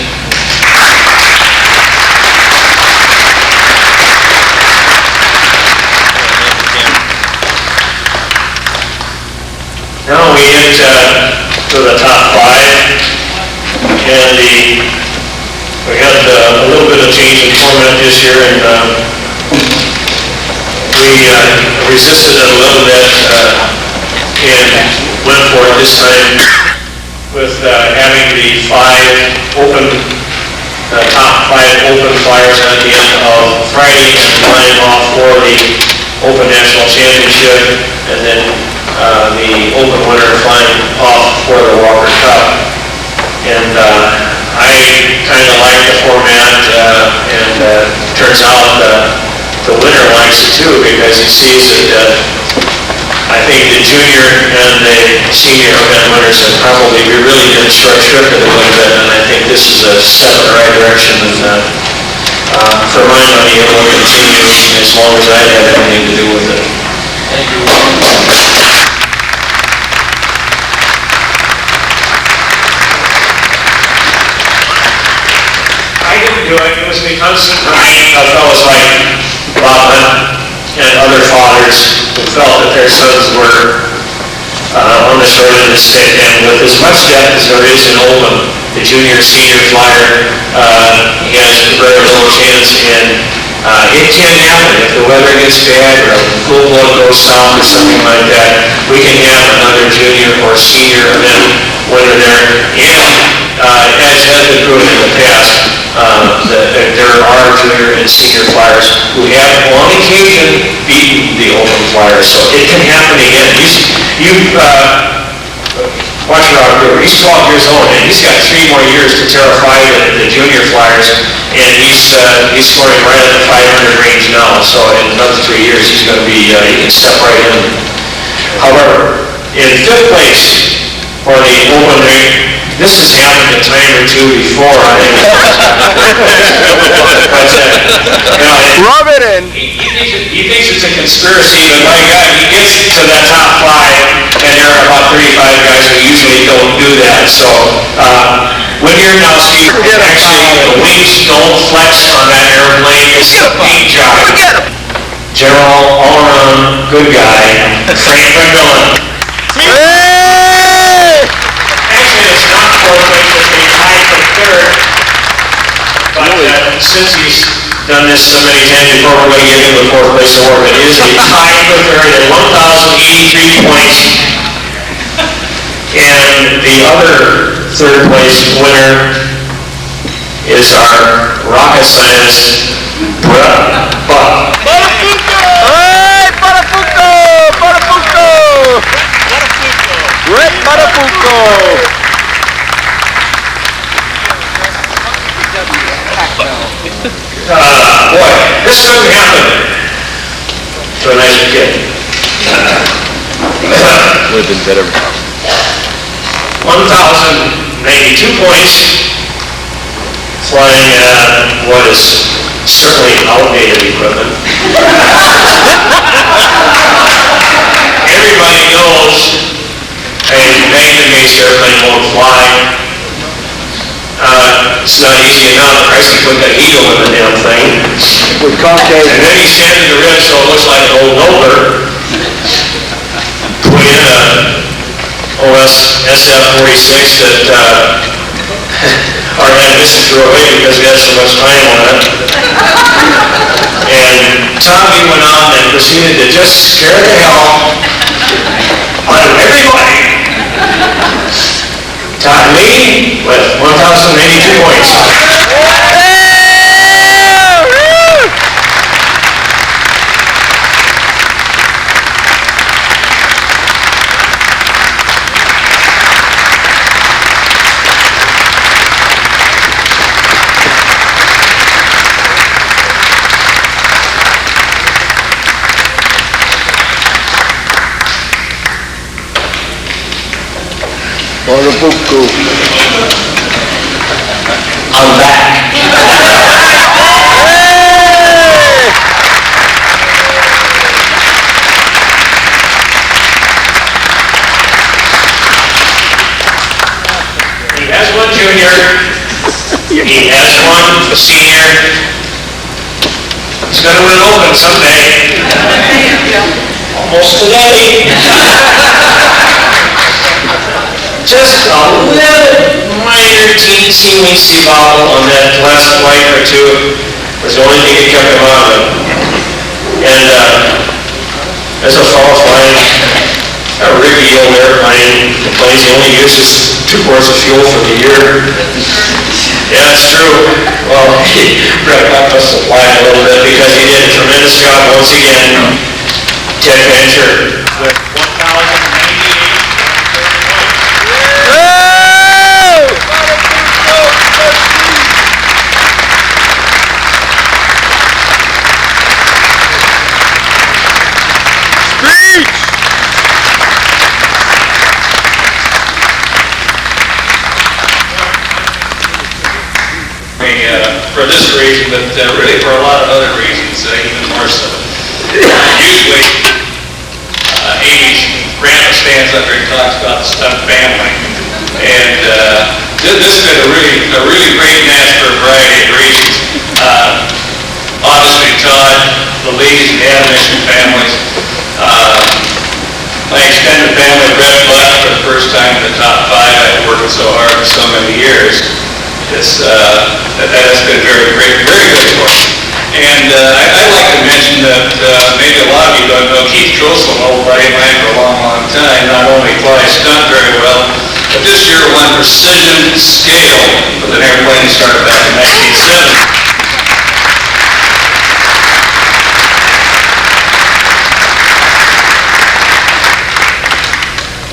Now we get to the top 5, and we had a little bit of change in format this year, and we resisted it a little bit and went for it this time with having the top 5 open flyers at the end of Friday and flying off for the Open National Championship, and then the open winner flying off for the Walker Cup. And I kind of like the format, and turns out the winner likes it too, because he sees that I think the junior and the senior event winners have probably really been short-shifted a little bit, and I think this is a step in the right direction. And for my money, it will continue as long as I have anything to do with it. Thank you. I didn't do it. It was the constant crying of fellows like Bob and other fathers who felt that their sons were on the short end of the stick. And with as much depth as there is in Oldham, the junior, senior flyer, he has very little chance. And it can happen if the weather gets bad or a full blood goes south or something like that. We can have another junior or senior event when they're there. And as has been proven in the past, there are junior and senior flyers who have on occasion beaten the Oldham Flyers. So it can happen again. Watch Rob Brewer. He's 12 years old, and he's got 3 more years to terrify the junior flyers, and he's scoring right at the 500 range now. So in another 3 years, he's going to be he can step right in. However, in 5th place for the open ring, this has happened a time or two before. I think. Rub it in. He thinks it's a conspiracy, but my God, he gets to that top 5, and there are about 35 guys who usually don't do that. So when you're now seeing actually the wings don't flex on that airplane, it's a paint job. General, all around, good guy, Frank McMillan. Actually, it's not 4th place, it's a tie for 3rd. But since he's done this so many times before, we're going to give him the 4th place award. But it is a tie for 3rd at 1,083 points. And the other 3rd place winner is our rocket scientist, Brett Buck. Hey, Barafuco! Brett Barafuco! Boy, this doesn't happen to a nicer kid. Would have been better. 1,092 points, flying what is certainly outdated equipment. Everybody knows a Banq-based airplane won't fly. It's not easy enough. Christ, he put that eagle in the damn thing. With concave. And then he sanded the ribs so it looks like an old Nobler. Put in a OS SF-46 that our technician threw away because we had so much time on it. And Tommy went on and proceeded to just scare the hell out of everybody. Todd Lee with 1,082 points. Barafuco. I'm back. He has one junior. He has one senior. He's going to win open someday. Almost today. Just a little minor teensy-weensy bobble on that last flight or two was the only thing that kept him out of it. And as a fellow flying a rickety old airplane, the plane only uses 2 quarts of fuel for the year. Yeah, that's true. Well, Brett Buck must have lied a little bit because he did a tremendous job once again. Ted Venture with 1,098. For this reason, but really for a lot of other reasons, even more so. Usually, 80s, Grandma stands up here and talks about the stunt family, and This has been a really great match for a variety of reasons. Obviously, Todd, the ladies, and the Admission families. My extended family, Brett left for the first time in the top 5. I've worked so hard for so many years. That's been very good for me. And I'd like to mention that maybe a lot of you don't know, Keith Trossel, an old buddy of mine for a long time, not only flies stunt very well, but this year won precision scale with an airplane that started back in 1970.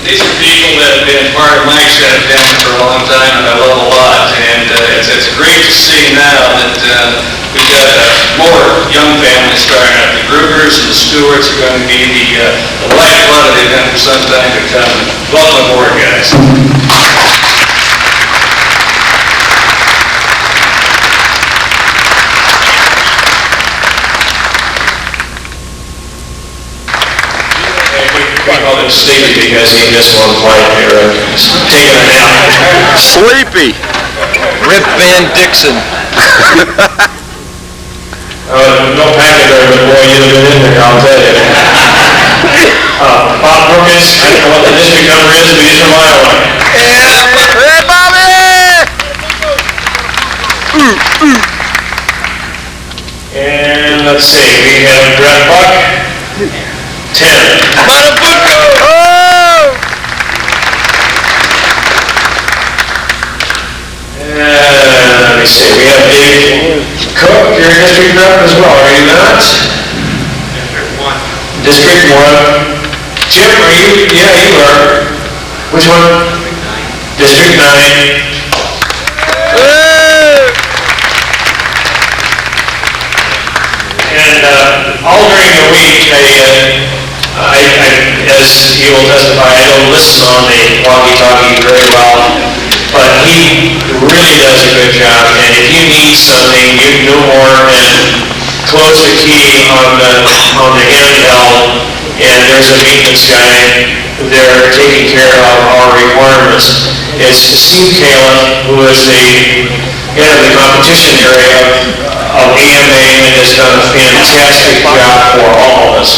These are people that have been part of my extended family for a long time, and I love a lot. And it's great to see now that we've got more young families starting up. The Grugers and the Stewarts are going to be the lifeblood of the event for some time to come. Welcome aboard, guys. Sleepy because he missed one flight here. Taking a nap. Sleepy. Rip Van Dixon. No packet there, but boy, you'd have been in there, I'll tell you. Bob Perkins, I don't know what the district number is, but he's from Iowa. Hey, Bobby! And let's see, we have Brett Buck, 10. Let me see, we have Dave Cook, you're district rep as well, are you not? District 1. Jim, are you? Yeah, you are. Which one? District 9. And all during the week, as he will testify, I don't listen on the walkie-talkie very well, but he really does a good job. And if you need something, you can do more and close the key on the handheld, and there's a maintenance guy there taking care of our requirements. It's Steve Kalen, who is the head of the competition area of AMA, and has done a fantastic job for all of us.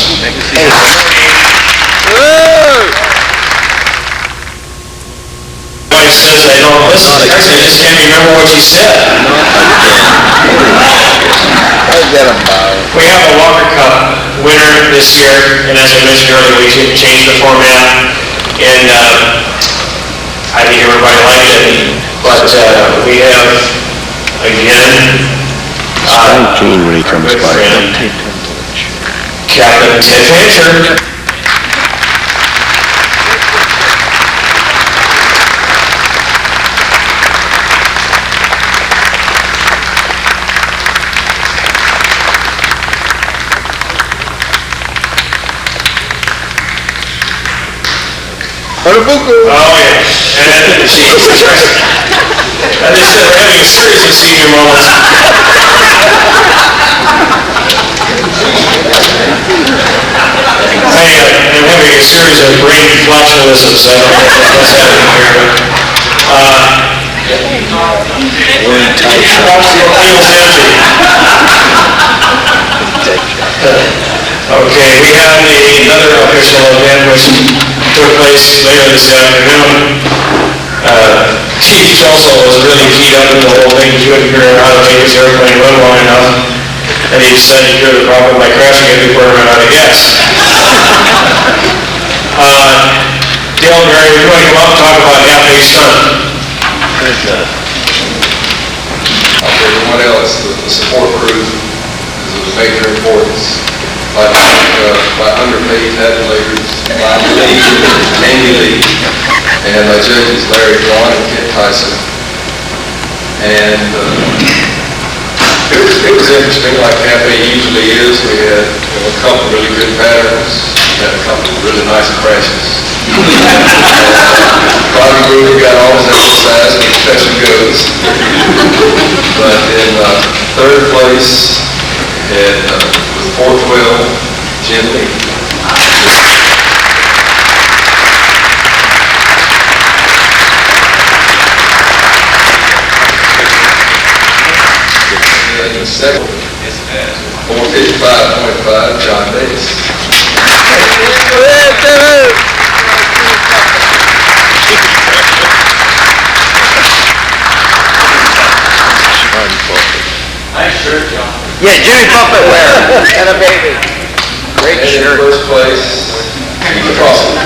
Everybody says I don't listen. I just can't remember what you said. We have a Walker Cup winner this year, and as I mentioned earlier, we changed the format, and I think everybody liked it. But we have, again, Gene when he comes by. Captain Ted Fancher. Oh, yeah. And she's and they said we're having a series of senior moments. I'm having a series of brain flatulence. I don't know what's happening here. We're in tight. Okay, we have another official event which took place later this afternoon. Chief Trossel was really keyed up in the whole thing. He couldn't figure out how to make his airplane run long enough, and he decided to cure the problem by crashing it before it ran out of gas. Dale Berry, we're going to come up and talk about half-day stunt. Okay, everyone else, the support crew is of major importance. My underpaid tabulators, Bob Lee, Amy Lee, and my judges Larry Vaughn and Kent Tyson. And it was interesting, like Cafe usually is. We had a couple of really good patterns, had a couple of really nice crashes. Bobby Brewer got all his exercise and confession goes. But in third place with 412, Jim Lee. And the second, 455.5, John Davis. Nice shirt, John. Yeah, Jimmy Buffett wear. And a baby. Great And in shirt. first place, Keith Crosby.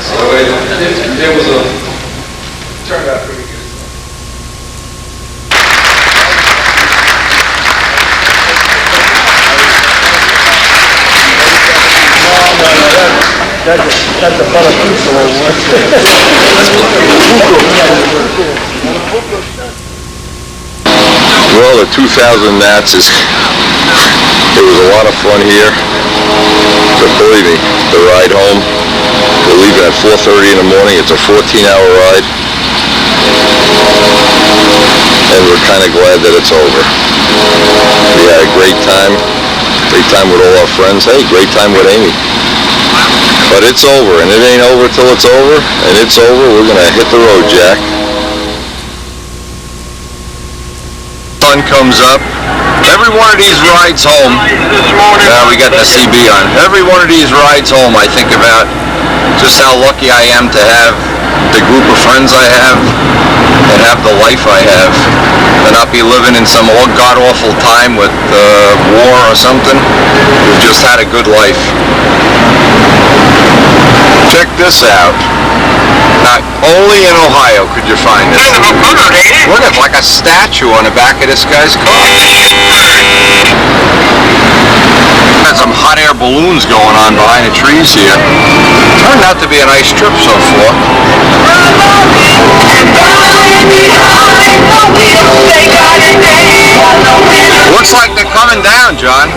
So it was turned out pretty good. That's a Falacuso award. Well, the 2000 NATS it was a lot of fun here. But believe me, the ride home, we're leaving at 4:30 in the morning. It's a 14-hour ride. And we're kind of glad that it's over. We had a great time with all our friends. Hey, great time with Amy. But it's over, and it ain't over till it's over, and it's over. We're going to hit the road, Jack. Sun comes up. Every one of these rides home, we got the CB on. Every one of these rides home, I think about just how lucky I am to have the group of friends I have and have the life I have, and not be living in some god-awful time with war or something. We've just had a good life. Check this out. Not only in Ohio could you find this. Look, it's like a statue on the back of this guy's car. Got some hot air balloons going on behind the trees here. Turned out to be a nice trip so far. Looks like they're coming down, John.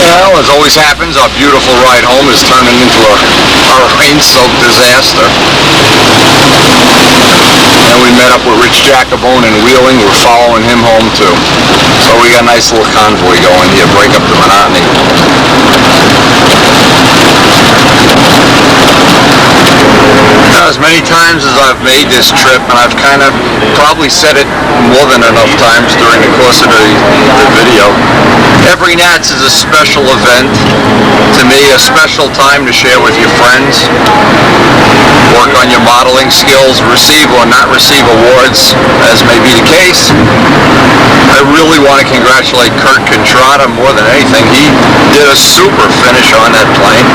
Well, as always happens, our beautiful ride home is turning into a rain-soaked disaster. And we met up with Rich Jacobone in Wheeling. We're following him home too. So we got a nice little convoy going here, break up the monotony. Now, as many times as I've made this trip, and I've kind of probably said it more than enough times during the course of the video, every NATS is a special event. To me, a special time to share with your friends, work on your modeling skills, receive or not receive awards, as may be the case. I really want to congratulate Kurt Contrada more than anything. He did a super finish on that plane,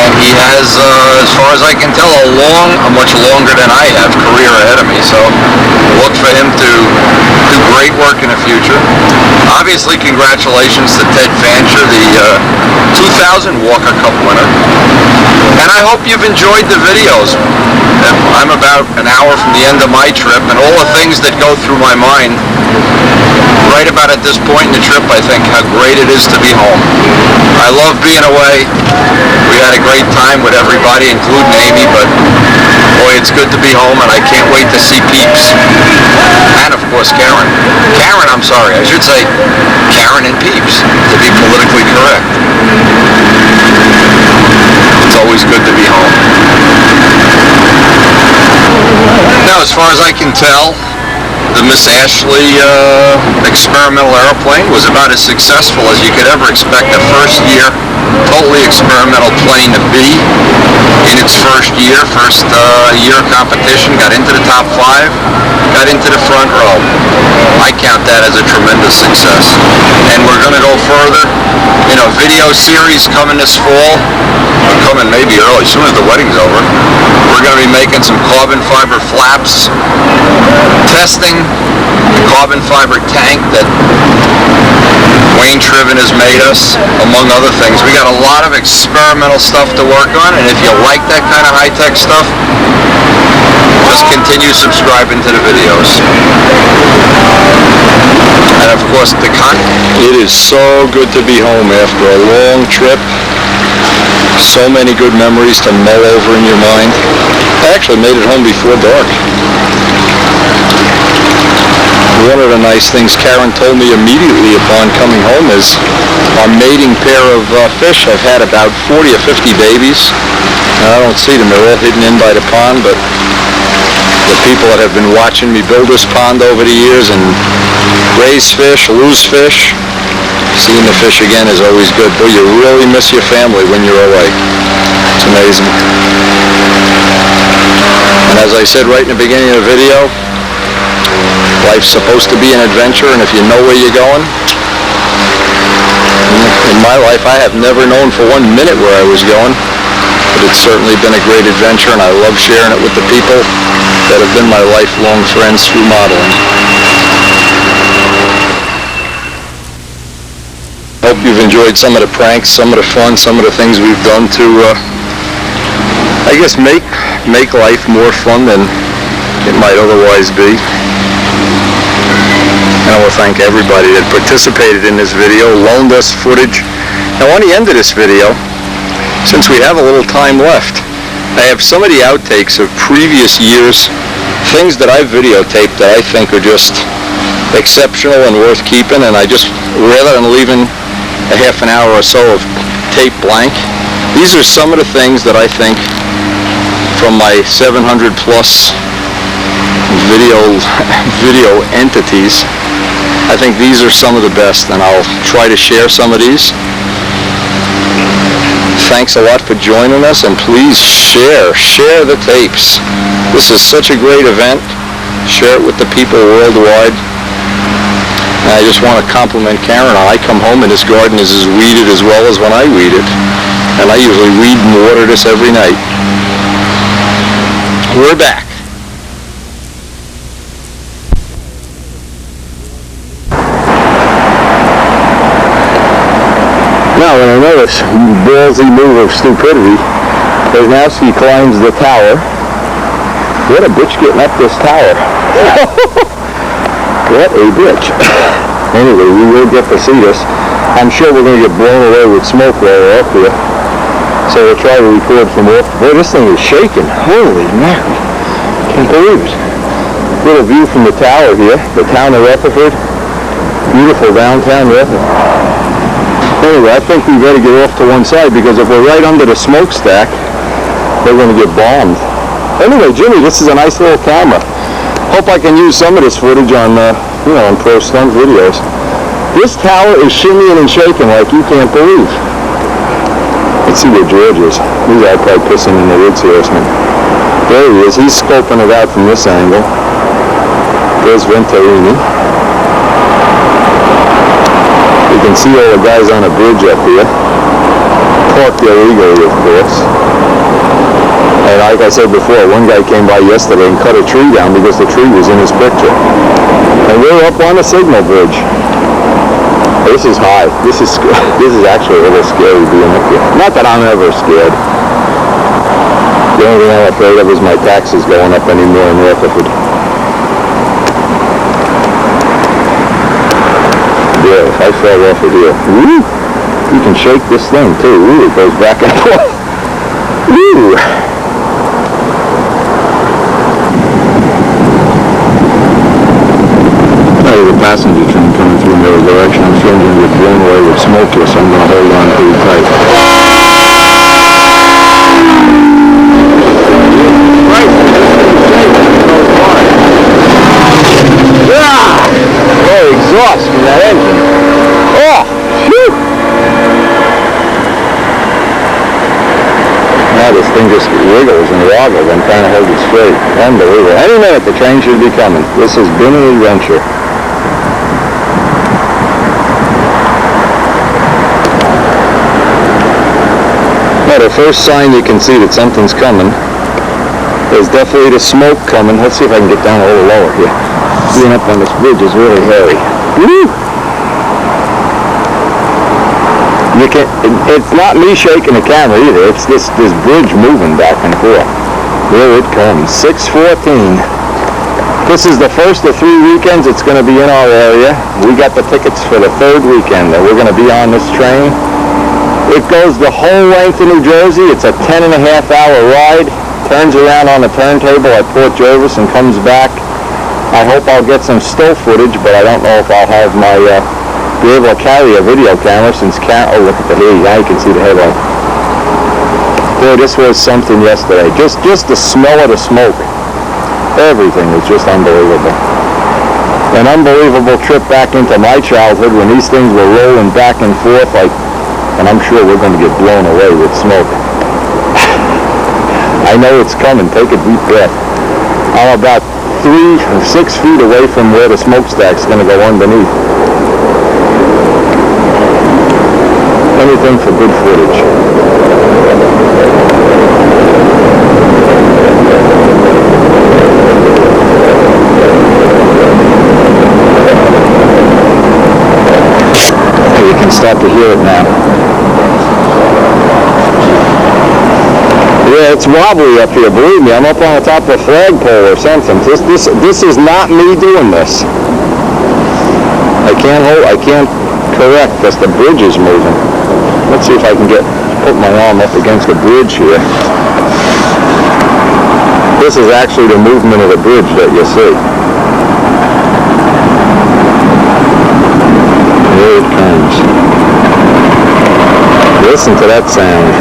and he has, as far as I can tell, a much longer than I have career ahead of me. So look for him to do great work in the future. Obviously, congratulations to Ted Fancher, the 2000 Walker Cup winner. And I hope you've enjoyed the videos. I'm about an hour from the end of my trip, and all the things that go through my mind right about at this point in the trip, I think how great it is to be home. I love being away. We had a great time with everybody, including Amy, but boy, it's good to be home, and I can't wait to see Peeps. And of course, Karen. I'm sorry, I should say Karen and Peeps, to be politically correct. It's always good to be home. Now, as far as I can tell, the Miss Ashley experimental airplane was about as successful as you could ever expect a first year, totally experimental plane to be in its first year competition, got into the top 5, got into the front row. I count that as a tremendous success. And we're going to go further in a video series coming this fall, or coming maybe early, as soon as the wedding's over. We're going to be making some carbon fiber flaps, testing the carbon fiber tank that Wayne Triven has made us, among other things. We got a lot of experimental stuff to work on, and if you like that kind of high-tech stuff, just continue subscribing to the videos. And of course, it is so good to be home after a long trip. So many good memories to mull over in your mind. I actually made it home before dark. One of the nice things Karen told me immediately upon coming home is a mating pair of fish. I've had about 40 or 50 babies. I don't see them. They're all hidden in by the pond, but the people that have been watching me build this pond over the years and raise fish, lose fish, seeing the fish again is always good. Boy, you really miss your family when you're away. It's amazing. And as I said right in the beginning of the video, life's supposed to be an adventure, and if you know where you're going, in my life I have never known for 1 minute where I was going, but it's certainly been a great adventure, and I love sharing it with the people that have been my lifelong friends through modeling. Hope you've enjoyed some of the pranks, some of the fun, some of the things we've done to, I guess, make life more fun than it might otherwise be. And I want to thank everybody that participated in this video, loaned us footage. Now on the end of this video, since we have a little time left, I have some of the outtakes of previous years, things that I've videotaped that I think are just exceptional and worth keeping, and I just, rather than leaving a half an hour or so of tape blank, these are some of the things that I think from my 700 plus video entities, I think these are some of the best, and I'll try to share some of these. Thanks a lot for joining us, and please share the tapes. This is such a great event. Share it with the people worldwide. And I just want to compliment Karen. I come home and this garden is as weeded as well as when I weed it. And I usually weed and water this every night. We're back. Now, when I notice ballsy move of stupidity, as now she climbs the tower. What a bitch getting up this tower. What a bitch. Anyway, we will get to see this. I'm sure we're going to get blown away with smoke while we're up here. So we'll try to record from off. Boy, this thing is shaking. Holy mackerel. Can't believe it. Little view from the tower here. The town of Rutherford. Beautiful downtown Rutherford. Anyway, I think we better get off to one side, because if we're right under the smokestack, they're going to get bombed. Anyway, Jimmy, this is a nice little camera. Hope I can use some of this footage on, on pro stunt videos. This tower is shimmying and shaking like you can't believe. Let's see where George is. He's out probably pissing in the woods here, isn't he? There he is. He's scoping it out from this angle. There's Venturini. You can see all the guys on a bridge up here. Parked illegally, of course. And like I said before, one guy came by yesterday and cut a tree down because the tree was in his picture. And we're up on a signal bridge. This is high. This is actually a little scary being up here. Not that I'm ever scared. The only thing I'm afraid of is my taxes going up anymore in Rutherford. Yeah, if I fell off of here, woo, you can shake this thing too. Woo, it goes back and forth. Woo. There's a passenger train coming through in the other direction. I'm sure I'm going to get blown away with smoke here, so I'm going to hold on pretty tight. Oh, exhaust from that engine. Oh, phew. Now this thing just wiggles and woggles and trying to hold it straight. Unbelievable. Any minute the train should be coming. This has been an adventure. Now the first sign you can see that something's coming is definitely the smoke coming. Let's see if I can get down a little lower here. Being up on this bridge is really hairy. Woo! It's not me shaking the camera either. It's this bridge moving back and forth. Here it comes. 6:14. This is the first of 3 weekends it's going to be in our area. We got the tickets for the 3rd weekend that we're going to be on this train. It goes the whole length of New Jersey. It's a 10.5-hour ride. Turns around on the turntable at Port Jervis and comes back. I hope I'll get some still footage, but I don't know if I'll have my be able to carry a video camera since oh, look at the hay. Now you can see the headlight. Boy, this was something yesterday. Just the smell of the smoke. Everything was just unbelievable. An unbelievable trip back into my childhood when these things were rolling back and forth like, and I'm sure we're going to get blown away with smoke. I know it's coming. Take a deep breath. I'm about 3 or 6 feet away from where the smokestack's going to go underneath. Anything for good footage. You can start to hear it now. Yeah, it's wobbly up here. Believe me, I'm up on the top of a flagpole or something. This is not me doing this. I can't correct because the bridge is moving. Let's see if I can put my arm up against the bridge here. This is actually the movement of the bridge that you see. Here it comes. Listen to that sound.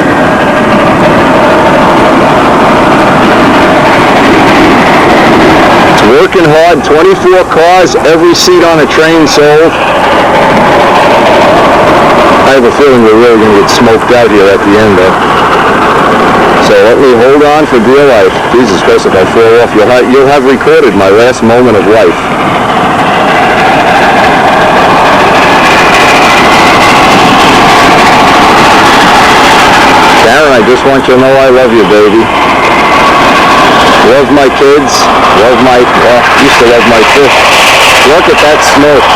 It's working hard. 24 cars, every seat on a train sold. I have a feeling we're really going to get smoked out here at the end though. So let me hold on for dear life. Jesus Christ, if I fall off, you'll have recorded my last moment of life. Karen, I just want you to know I love you, baby. Love my kids. Used to love my fish. Look at that smoke.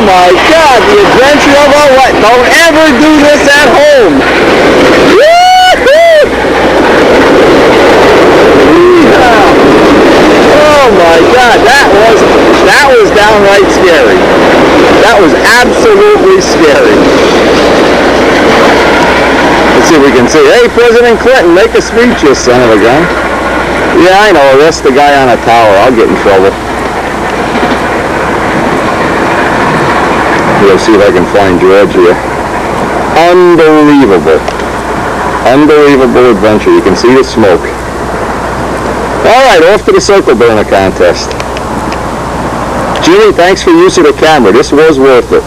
My God, the adventure of our life. Don't ever do this at home. Oh my God, that was downright scary. That was absolutely scary. Let's see if we can see. Hey, President Clinton, make a speech, you son of a gun. Yeah, I know. Arrest the guy on a tower. I'll get in trouble. Let's see if I can find George here. Unbelievable. Unbelievable adventure. You can see the smoke. All right, off to the circle burner contest. Jimmy, thanks for use of the camera. This was worth it.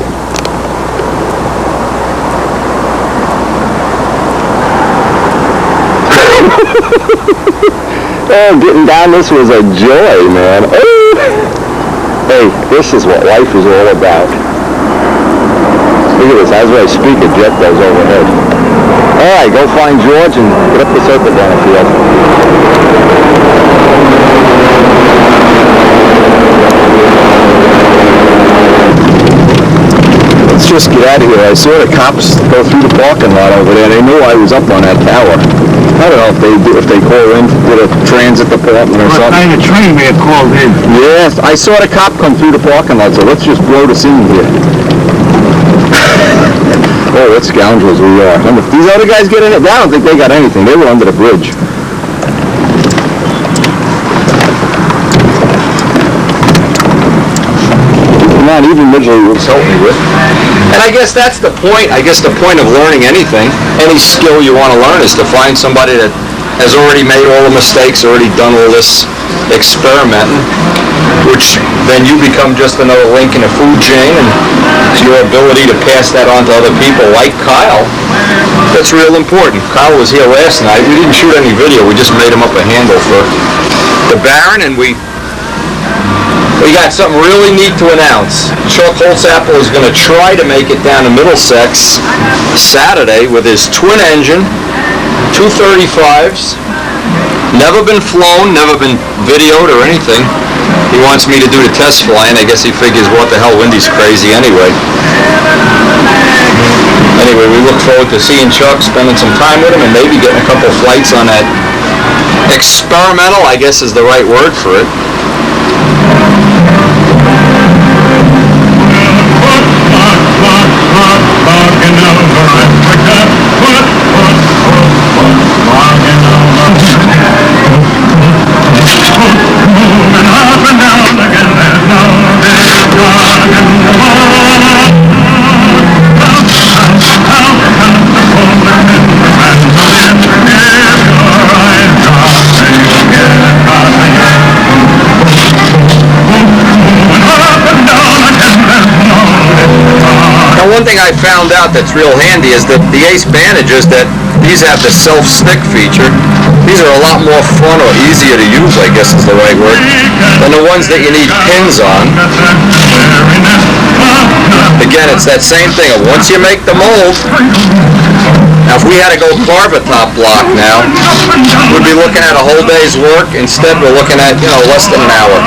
Oh, getting down this was a joy, man. Oh. Hey, this is what life is all about. Look at this, as I speak, a jet goes overhead. All right, go find George and get up the circle burner field. Let's just get out of here. I saw the cops go through the parking lot over there. They knew I was up on that tower. I don't know if they call in, did a transit department or something. What kind of train may have called in? Yes, I saw the cop come through the parking lot, so let's just blow the scene here. Oh, what scoundrels we are. These other guys get in it? I don't think they got anything. They were under the bridge. Come on, even Midgley was helping me with. And I guess that's the point. I guess the point of learning anything, any skill you want to learn, is to find somebody that has already made all the mistakes, already done all this experimenting, which then you become just another link in a food chain, and your ability to pass that on to other people like Kyle, that's real important. Kyle was here last night. We didn't shoot any video. We just made him up a handle for the Baron, and we We got something really neat to announce. Chuck Holtzapfel is going to try to make it down to Middlesex Saturday with his twin engine, 235s. Never been flown, never been videoed or anything. He wants me to do the test flying. I guess he figures, what the hell, Wendy's crazy anyway. Anyway, we look forward to seeing Chuck, spending some time with him, and maybe getting a couple flights on that experimental, I guess is the right word for it. One thing I found out that's real handy is that the Ace bandages, that these have the self-stick feature. These are a lot more fun, or easier to use, I guess is the right word, than the ones that you need pins on. Again, it's that same thing of once you make the mold. Now, if we had to go carve a top block now, we'd be looking at a whole day's work. Instead, we're looking at, less than an hour.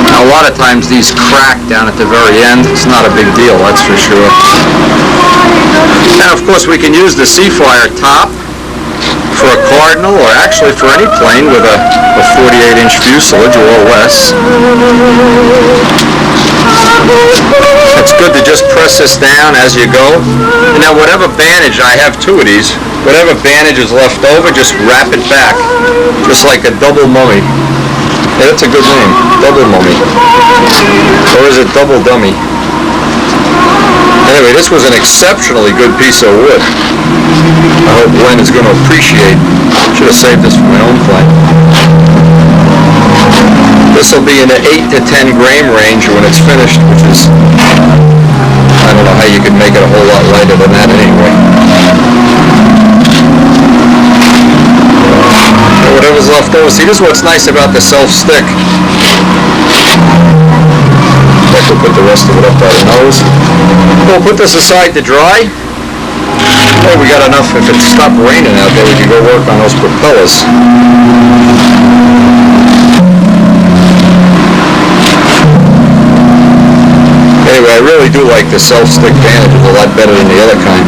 Now, a lot of times these crack down at the very end. It's not a big deal, that's for sure. And of course we can use the Seafire top for a Cardinal, or actually for any plane with a 48-inch fuselage or less. It's good to just press this down as you go. And now whatever bandage, I have two of these, whatever bandage is left over, just wrap it back, just like a double mummy. Yeah, that's a good name, double mummy. Or is it double dummy? Anyway, this was an exceptionally good piece of wood. I hope Glenn is going to appreciate. Should have saved this for my own plane. This will be in the 8 to 10 gram range when it's finished, which is, I don't know how you could make it a whole lot lighter than that anyway. Whatever's left over. See, this is what's nice about the self-stick. We'll put the rest of it up by the nose. We'll put this aside to dry. Hey, we got enough. If it stopped raining out there, we could go work on those propellers. Anyway, I really do like the self-stick bandages a lot better than the other kind.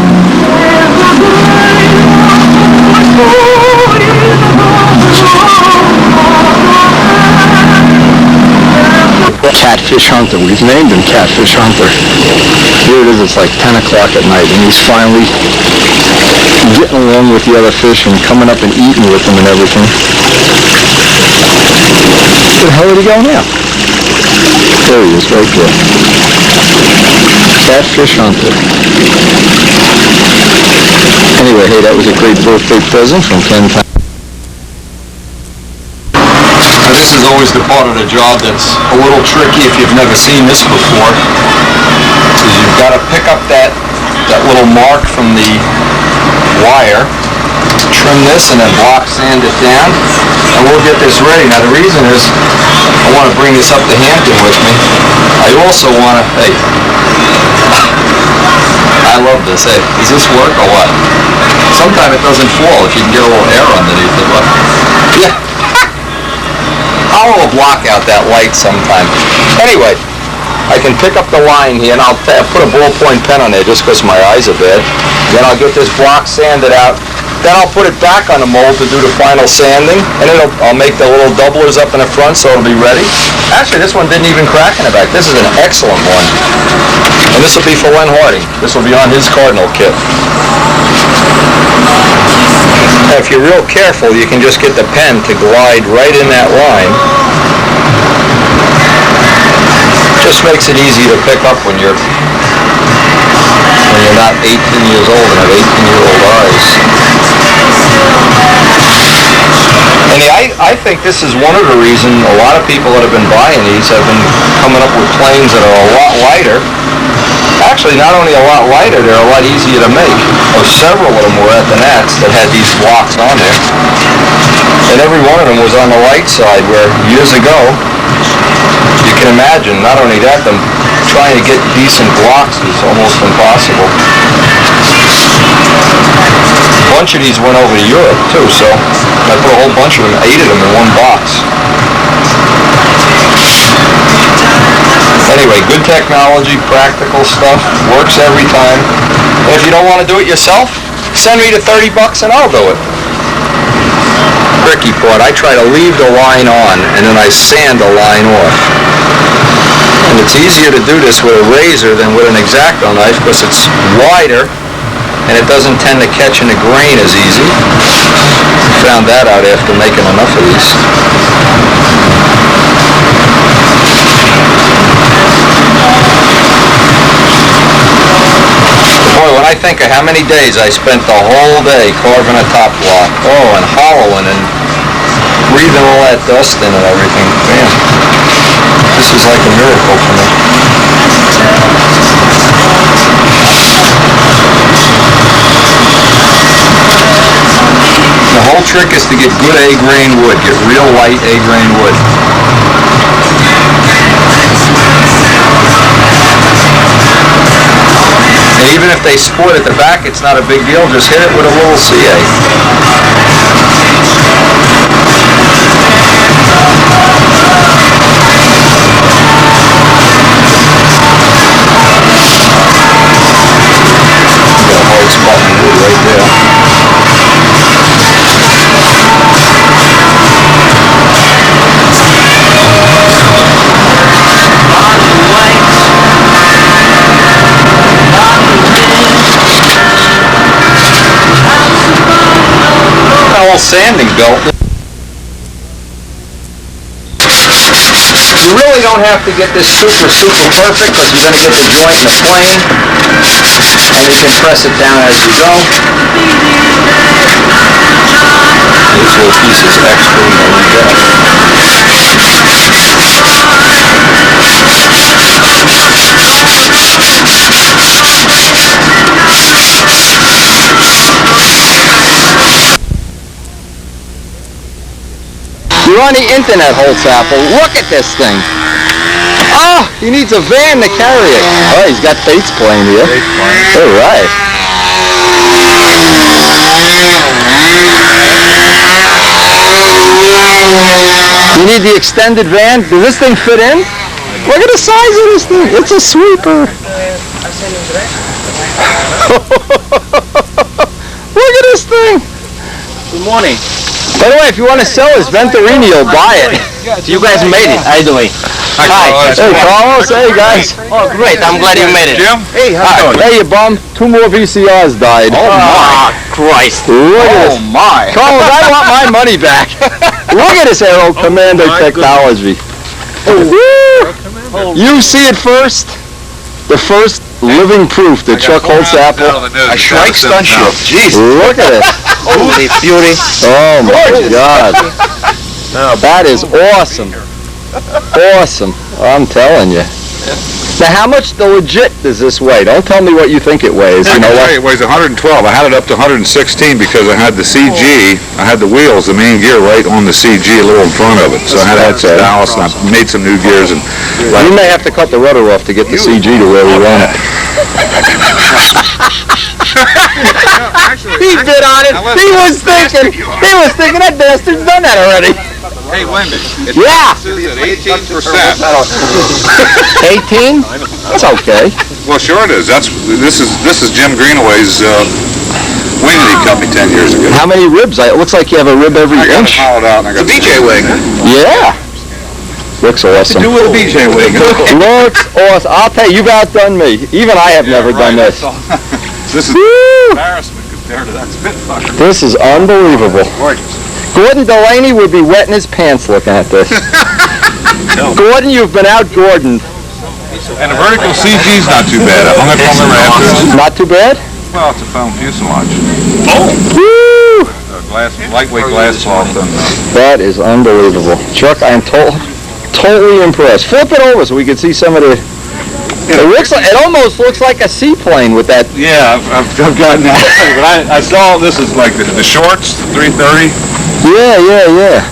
Catfish Hunter. We've named him Catfish Hunter. Here it is, it's like 10 o'clock at night, and he's finally getting along with the other fish and coming up and eating with them and everything. Where the hell did he go now? There he is, right there. Catfish Hunter. Anyway, hey, that was a great birthday present from Ken. This is always the part of the job that's a little tricky if you've never seen this before. Is you've got to pick up that little mark from the wire, trim this, and then block sand it down, and we'll get this ready. Now the reason is I want to bring this up to Hampton with me. I also want to, hey, I love this. Hey, does this work or what? Sometimes it doesn't fall if you can get a little air underneath it. But yeah. I'll block out that light sometime. Anyway, I can pick up the line here, and I'll put a ballpoint pen on there just because my eyes are bad. Then I'll get this block sanded out. Then I'll put it back on the mold to do the final sanding, and I'll make the little doublers up in the front so it'll be ready. Actually, this one didn't even crack in the back. This is an excellent one. And this will be for Len Harding. This will be on his Cardinal kit. Now, if you're real careful, you can just get the pen to glide right in that line. Just makes it easy to pick up when you're not 18 years old and have 18-year-old eyes. And I think this is one of the reasons a lot of people that have been buying these have been coming up with planes that are a lot lighter Actually, not only a lot lighter, they're a lot easier to make. Oh, several of them were at the NATS that had these blocks on there. And every one of them was on the light side, where years ago, you can imagine, not only that, them trying to get decent blocks is almost impossible. A bunch of these went over to Europe, too, so I put a whole bunch of them, 8 of them in one box. Anyway, good technology, practical stuff, works every time. And if you don't want to do it yourself, send me the $30 and I'll do it. Tricky part, I try to leave the line on and then I sand the line off. And it's easier to do this with a razor than with an X-Acto knife because it's wider and it doesn't tend to catch in the grain as easy. Found that out after making enough of these. Boy, when I think of how many days I spent the whole day carving a top block, and hollowing and breathing all that dust in and everything, man, this is like a miracle for me. The whole trick is to get good A-grain wood, get real light A-grain wood. And even if they split at the back, it's not a big deal. Just hit it with a little CA. Got a hard spot in wood right there. Sanding belt. You really don't have to get this super perfect because you're going to get the joint in the plane and you can press it down as you go. This little piece is extra, there we go. You're on the internet, Holtzapfel. Look at this thing. Oh, he needs a van to carry it. Oh, he's got Fates playing here. All right. You need the extended van. Does this thing fit in? Look at the size of this thing. It's a sweeper. Look at this thing. Good morning. By the way, if you want to sell this, Venturini will buy it. You guys made it. How you doing? Hi. Hey, Carlos. Hey, guys. Oh, great. I'm glad you made it. Jim? Hey, how you doing? Hey, you bum. 2 more VCRs died. Oh, my Christ. Look at this. my. Carlos, I want my money back. Look at this Aero Commander technology. Woo! You see it first. The first living proof that Chuck Holtzapfel. A Shrike stunt ship. Jeez, look at it. Holy beauty. Oh my God. That is awesome. Awesome. I'm telling you. Now, how much the legit does this weigh? Don't tell me what you think it weighs. You know what? It weighs 112. I had it up to 116 because I had the CG, I had the wheels, the main gear right on the CG a little in front of it. So I had to add Dallas and I made some new gears. And You may have to cut the rudder off to get the CG to where we want it. He bit on it. He was thinking that bastard's done that already. hey, wait a minute. Yeah. It's at 18%. 18? That's okay. Well, sure it is. This is Jim Greenaway's wing that he cut me 10 years ago. How many ribs? It looks like you have a rib every I got it inch. hollowed out and I got the BJ wing. Yeah. Looks awesome. Do with a BJ wing. Looks awesome. I'll tell you, you've outdone me. Even I have never done this. This is Woo! embarrassment compared to that Spitfire. This is unbelievable. Gordon Delaney would be wetting his pants looking at this. Gordon, you've been out Gordon. And the vertical CG's not too bad. I hung it from the rafters. Not too bad? Well, it's a foam fuselage. Woo! Lightweight glass cloth. That is unbelievable. Chuck, I am totally impressed. Flip it over so we can see some of the It almost looks like a seaplane with that. Yeah, I've gotten that. But I saw this is like the shorts, the 330. Yeah.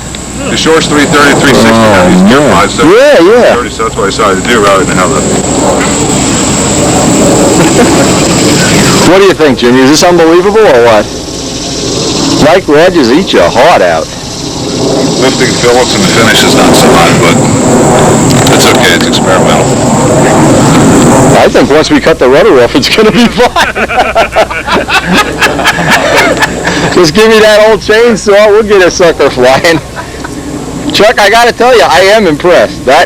The shorts 330, 360. Now these gear mods, so Yeah. 30, so that's what I decided to do rather than have the. What do you think, Jimmy? Is this unbelievable or what? Mike Rogers eat your heart out. Lifting fillets and the finish is not so hot, but it's okay. It's experimental. I think once we cut the rudder off, it's going to be fun. Just give me that old chainsaw. We'll get a sucker flying. Chuck, I got to tell you, I am impressed. I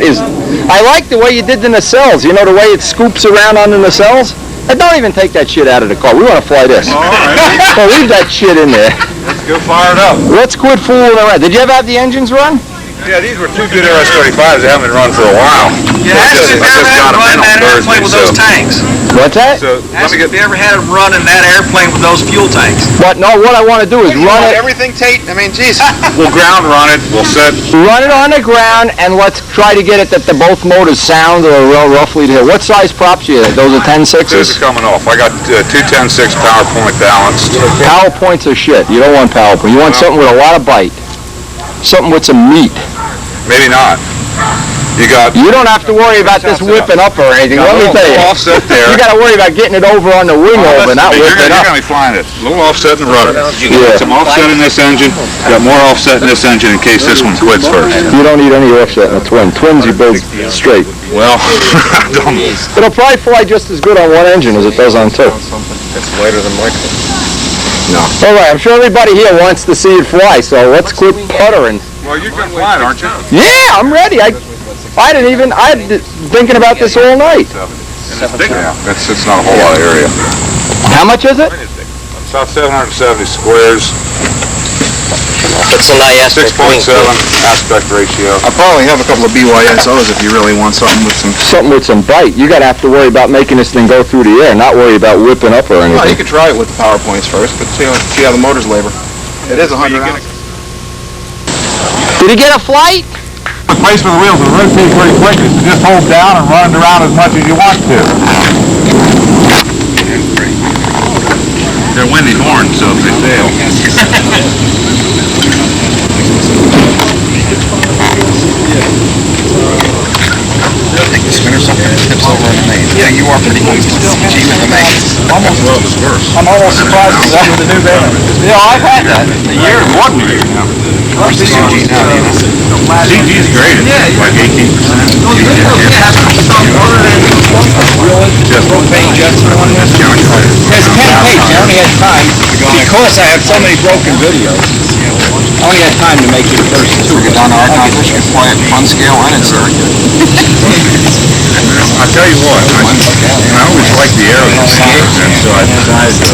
like the way you did the nacelles. You know, the way it scoops around on the nacelles? And don't even take that shit out of the car. We want to fly this. All right. So leave that shit in there. Let's go fire it up. Let's quit fooling around. Did you ever have the engines run? Yeah, these were two good RS-35s. They haven't been run for a while. Yeah, I just got them in on Thursday, with those tanks. What's that? So let me get. Have you ever had them run in that airplane with those fuel tanks? What I want to do is run it. Everything, Tate? I mean, geez. We'll ground run it. We'll set. Run it on the ground, and let's try to get it that both motors sound or roughly there. What size props you have? Those are 10.6s? Those are coming off. I got two 10.6 PowerPoint balanced. PowerPoints are shit. You don't want PowerPoint. You want something with a lot of bite. Something with some meat. Maybe not. You don't have to worry about this whipping up or anything. Let me tell you. Offset there. You got to worry about getting it over on the wing over, not whipping You're up. going to be flying it. A little offset in the rudder. You got some offset in this engine. Got more offset in this engine in case this one quits first. You don't need any offset in a twin. Twins you build straight. Well, I don't. It'll probably fly just as good on one engine as it does on two. It's lighter than Michael. No. All right, I'm sure everybody here wants to see it fly, so let's quit puttering. Well, you're going to fly it, aren't you? Yeah, I'm ready. I've been thinking about this all night. Yeah, it's not a whole lot of area. How much is it? It's about 770 squares. What's the aspect 6.7 aspect ratio. I'll probably have a couple of BYSOs if you really want something with some... Something with some bite. You gotta have to worry about making this thing go through the air, not worry about whipping up or anything. Well, you could try it with the PowerPoints first, but see how the motors labor. It is 100 ounces. Did he get a flight? The place for the wheels will rotate pretty quickly, so just hold down and run it around as much as you want to. They're windy horns, so if they fail. The spinner something tips over on the main. Yeah, you are pretty close to cheating the main. Well, it was worse. I'm almost surprised to see with the new band. Yeah, I've had that. A year, more than a year now. Where's the CG now, do you know? CG is great. It's like 18%. There's 10 pages. I only had time, because I have so many broken videos, I only had time to make you the first two. Get down to our competition, you can play at fun scale and in circuit. I'll tell you what, I always liked the aerodynamics, and so I decided to...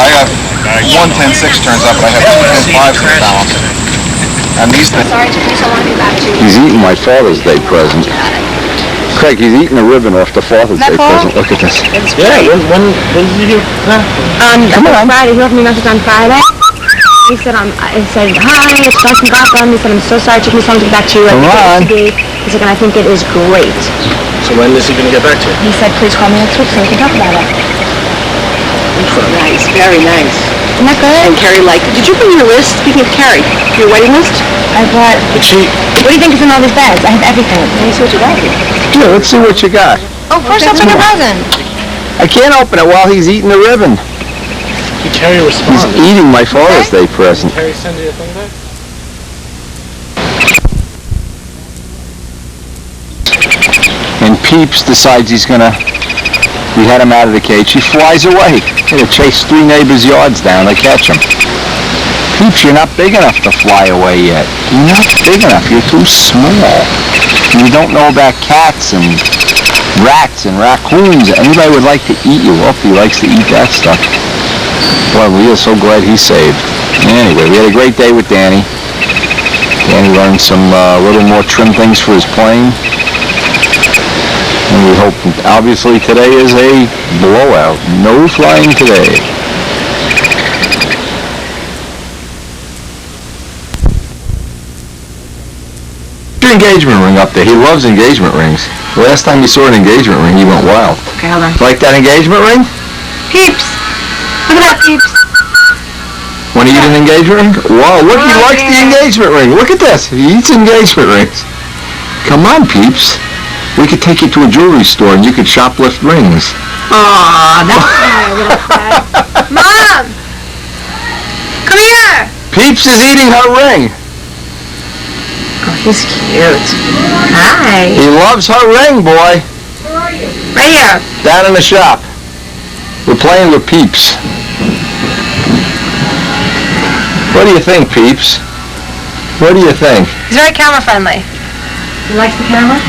I have one 10.6 turns up, but I have two 10.5s in the balance. And these things... Sorry, Jimmy, so I want to be back to you. He's eating my Father's Day present. Craig, he's eating a ribbon off the Father's Day present. Look at this. Yeah, when did you do that? Come on. Friday. He left me a message on Friday. He said, hi, it's John from Gotham. He said, I'm so sorry it took me so long to get back to you. Come on. He's like, and I think it is great. So when is he going to get back to you? He said, please call me next week so we can talk about it. Nice, very nice. Isn't that good? And Carrie liked it. Did you bring your list? Speaking of Carrie, your wedding list? I brought... But she... What do you think is in all these bags? I have everything. Let me see what you got. Yeah, let's see what you got. Oh, first open a present. I can't open it while he's eating the ribbon. Did Carrie respond? He's eating my Father's Day present. Carrie send you a thing back? And Peeps decides he's gonna... We had him out of the cage. He flies away. He'll chase 3 neighbors' yards down to catch him. Peeps, you're not big enough to fly away yet. You're not big enough. You're too small. You don't know about cats and rats and raccoons. Anybody would like to eat you up. He likes to eat that stuff. Boy, we are so glad he's saved. Anyway, we had a great day with Danny. Danny learned some little more trim things for his plane. And we hope, obviously, today is a blowout. No flying today. Your engagement ring up there. He loves engagement rings. The last time he saw an engagement ring, he went wild. Okay, hold on. Like that engagement ring? Peeps. Look at that, Peeps. Want to eat an engagement ring? Wow, look, he likes the engagement ring. Look at this. He eats engagement rings. Come on, Peeps. We could take you to a jewelry store and you could shoplift rings. Aw, that's my little friend. Mom! Come here! Peeps is eating her ring. Oh, he's cute. Hi. He loves her ring, boy. Where are you? Right here. Down in the shop. We're playing with Peeps. What do you think, Peeps? What do you think? He's very camera friendly. He likes the camera?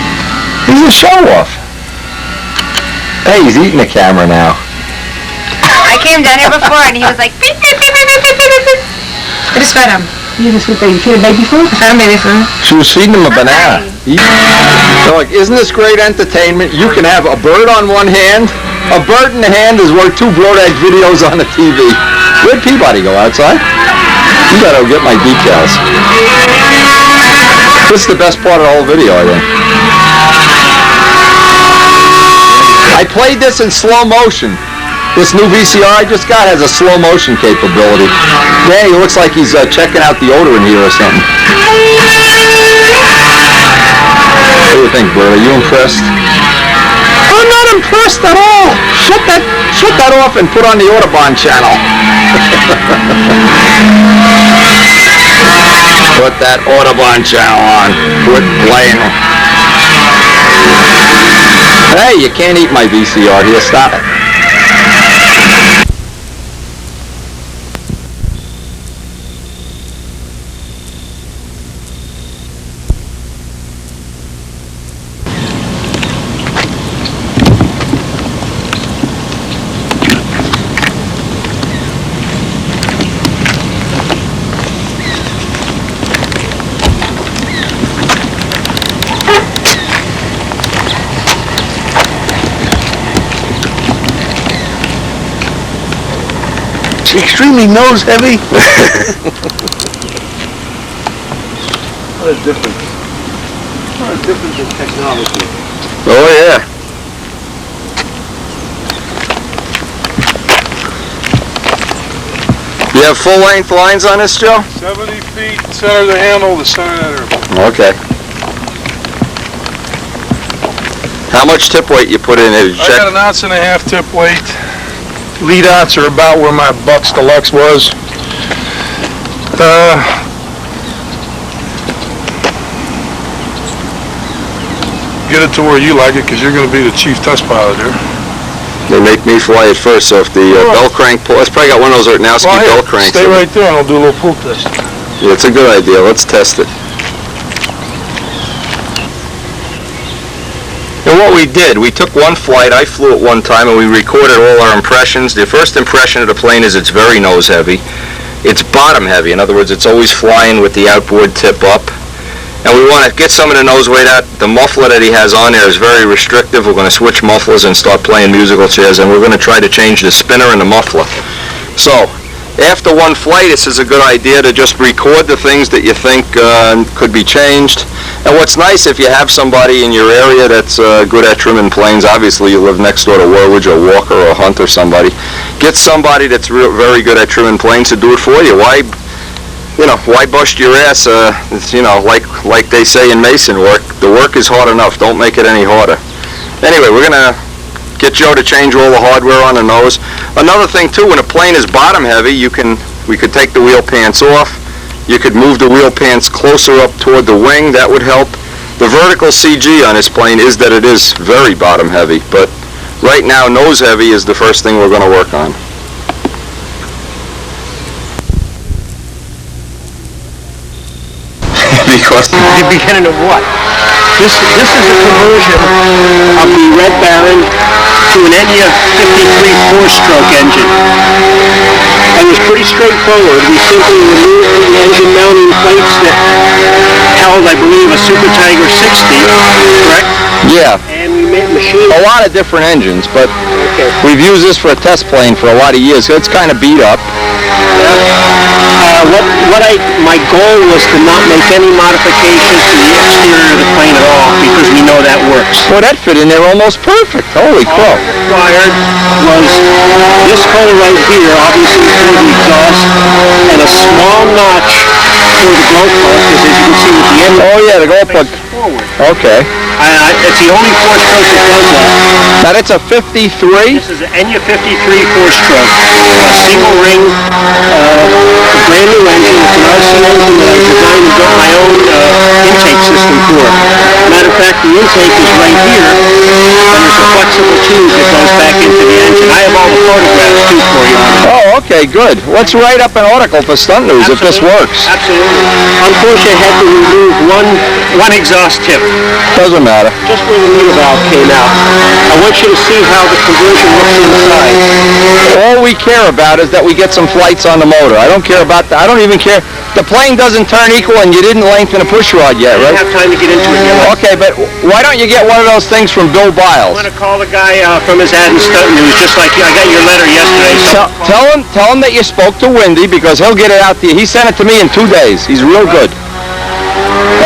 He's a show-off. Hey, he's eating the camera now. I came down here before and he was like, beep, beep, beep, beep, beep, beep, beep, beep. I just fed him. You just feed him baby food? I fed him baby food. She was feeding him a banana. So, like, isn't this great entertainment? You can have a bird on one hand. A bird in the hand is worth 2 Brodak videos on the TV. Where'd Peabody go? Outside? You gotta go get my decals. This is the best part of the whole video, I think. I played this in slow motion. This new VCR I just got has a slow motion capability. Yeah, he looks like he's checking out the odor in here or something. What do you think, Bert? Are you impressed? I'm not impressed at all. Shut that off and put on the Audubon channel. Put that Audubon channel on. Quit playing. Hey, you can't eat my VCR here. Stop it. Extremely nose heavy. What a difference. What a difference in technology. Oh, yeah. You have full-length lines on this, Joe? 70 feet, center of the handle, the center. Okay. How much tip weight you put in it? I got an 1.5 ounce tip weight. Lead outs are about where my Bucks Deluxe was. Get it to where you like it, because you're going to be the chief test pilot here. They make me fly it first, so if the bell crank pull, it's probably got one of those Ortnowski bell cranks. Stay right there and I'll do a little pull test. Yeah, it's a good idea. Let's test it. And what we did, we took one flight, I flew it one time, and we recorded all our impressions. The first impression of the plane is it's very nose heavy. It's bottom heavy. In other words, it's always flying with the outboard tip up. And we want to get some of the nose weight out. The muffler that he has on there is very restrictive. We're going to switch mufflers and start playing musical chairs, and we're going to try to change the spinner and the muffler. So, after one flight, this is a good idea to just record the things that you think could be changed. And what's nice, if you have somebody in your area that's good at trimming planes, obviously you live next door to Warwood or Walker or Hunt or somebody, get somebody that's very good at trimming planes to do it for you. Why bust your ass? Like they say in mason work, the work is hard enough. Don't make it any harder. Anyway, we're gonna get Joe to change all the hardware on the nose. Another thing too, when a plane is bottom heavy, we could take the wheel pants off. You could move the wheel pants closer up toward the wing. That would help. The vertical CG on this plane is that it is very bottom heavy, but right now nose heavy is the first thing we're going to work on. Because The beginning of what? This is a conversion of the Red Baron to an Enya 53 four-stroke engine. And it's pretty straightforward. We simply removed the engine mounting plates that held, I believe, a Super Tiger 60, correct? yeah, And we machined a lot of different engines, but we've used this for a test plane for a lot of years. So it's kind of beat up. My goal was to not make any modifications to the exterior of the plane at all, because we know that works. Well, that fit in there almost perfect. Holy All crow. required was this hole right here, obviously for the exhaust, and a small notch for the glow plug, because as you can see with the end, Oh yeah, the glow plug. forward. Okay. It's the only four-stroke that does that. Now that's a 53? This is an Enya 53 four-stroke, a single ring, brand new engine. It's an RC engine that I designed and built my own intake system for. Matter of fact, the intake is right here, and there's a flexible tube that goes back into the engine. I have all the photographs too for you on it. Oh, okay, good. Let's write up an article for Stunt News if this works. Absolutely. Unfortunately, I had to remove one exhaust tip, Doesn't matter. just where the needle valve came out. I want you to see how the conversion looks inside. All we care about is that we get some flights on the motor. I don't care about that. I don't even care. The plane doesn't turn equal and you didn't lengthen a push rod yet, I right? didn't have time to get into it yet. Okay, but why don't you get one of those things from Bill I Biles? want to call the guy from his ad and Stunt News, just like I got your letter yesterday. So Tell him that you spoke to Wendy, because he'll get it out to you. He sent it to me in 2 days. He's real good.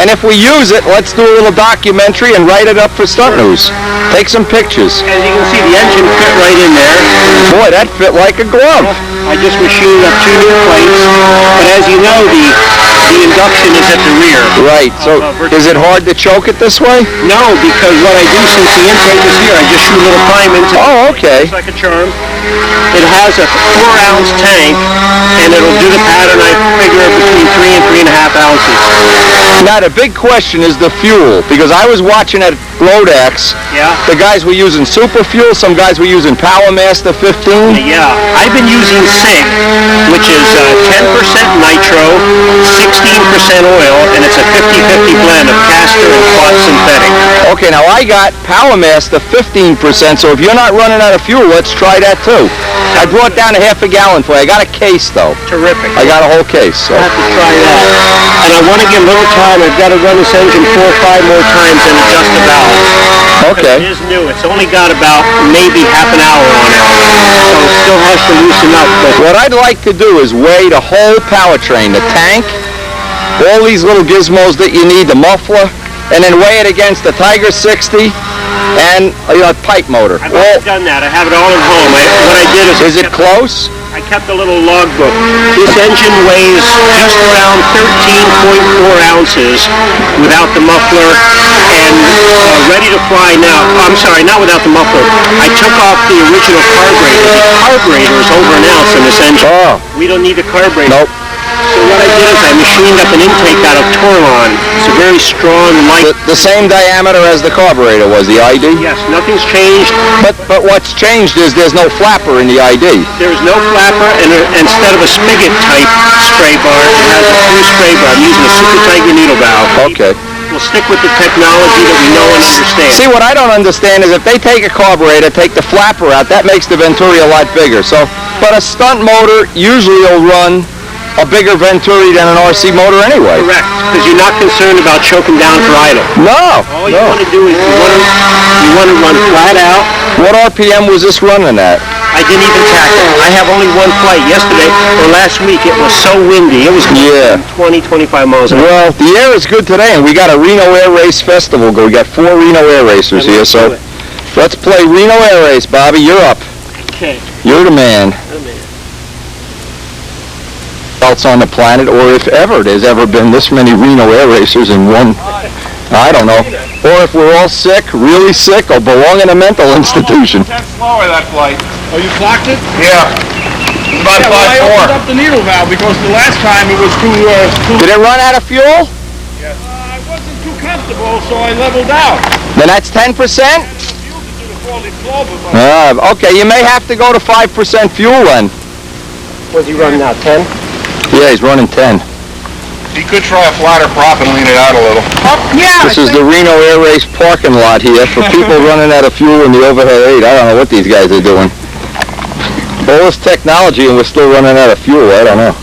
And if we use it, let's do a little documentary and write it up for Stunt News. Take some pictures. as you can see, the engine fit right in there. Boy, that fit like a glove. I just machined up 2 new plates, but as you know, the induction is at the rear. Right, so is it hard to choke it this way? No, because what I do, since the intake is here, I just shoot a little prime into it. Oh, okay. It's like a charm. It has a 4-ounce tank, and it'll do the pattern, I figure, between 3 and 3.5 ounces. Now, the big question is the fuel, because I was watching at Rodax. Yeah? The guys were using super fuel, some guys were using Power Master 15. Yeah. I've been using SIG, which is 10% nitro, 16% oil, and it's a 50-50 blend of castor and quad synthetic. Okay, now I got Power Master 15%, so if you're not running out of fuel, let's try that too. I brought down a half a gallon for you. I got a case though. Terrific. I got a whole case. So. I have to try that. And I want to give a little time. I've got to run this engine 4 or 5 more times and adjust the valve. Okay. It is new. It's only got about maybe half an hour on it. So it still has to loosen up. But What I'd like to do is weigh the whole powertrain, the tank, all these little gizmos that you need, the muffler, and then weigh it against the Tiger 60 and a pipe motor. I've already done that. I have it all at home. What I did is Is it close? I kept a little logbook. This engine weighs just around 13.4 ounces without the muffler and ready to fly now. I'm sorry, not without the muffler. I took off the original carburetor. The carburetor is over an ounce in this engine. Oh. We don't need the carburetor. Nope. So what I did is I machined up an intake out of Torlon. It's a very strong, light. The same diameter as the carburetor was, the ID? Yes, nothing's changed. But what's changed is there's no flapper in the ID. There's no flapper, and instead of a spigot type spray bar, it has a true spray bar. I'm using a Super Tiger needle valve. Okay. We'll stick with the technology that we know and understand. See, what I don't understand is if they take a carburetor, take the flapper out, that makes the Venturi a lot bigger. So, but a stunt motor usually will run a bigger Venturi than an RC motor anyway. Correct, because you're not concerned about choking down for idle. No. All you want to do is you want to run flat out. What RPM was this running at? I didn't even tackle. I have only one flight. Yesterday or last week, it was so windy. It was 20, 25 miles an hour. Well, the air is good today, and we got a Reno Air Race Festival. We got 4 Reno Air Racers here, so let's play Reno Air Race. Bobby, you're up. Okay. You're the man. Else on the planet, or if ever there's ever been this many Reno Air Racers in one, I don't know. Or if we're all sick, really sick, or belong in a mental institution. 10 slower that flight. Oh, you clocked it? Yeah. About Yeah, well, I 5.4. opened up the needle valve because the last time it was too Did it run out of fuel? I wasn't too comfortable, so I leveled out. Then that's 10%? Okay, you may have to go to 5% fuel then. Was he running out 10? Yeah, he's running 10. You could try a flatter prop and lean it out a little. This is the Reno Air Race parking lot here for people running out of fuel in the overhead 8. I don't know what these guys are doing. All this technology and we're still running out of fuel. I don't know.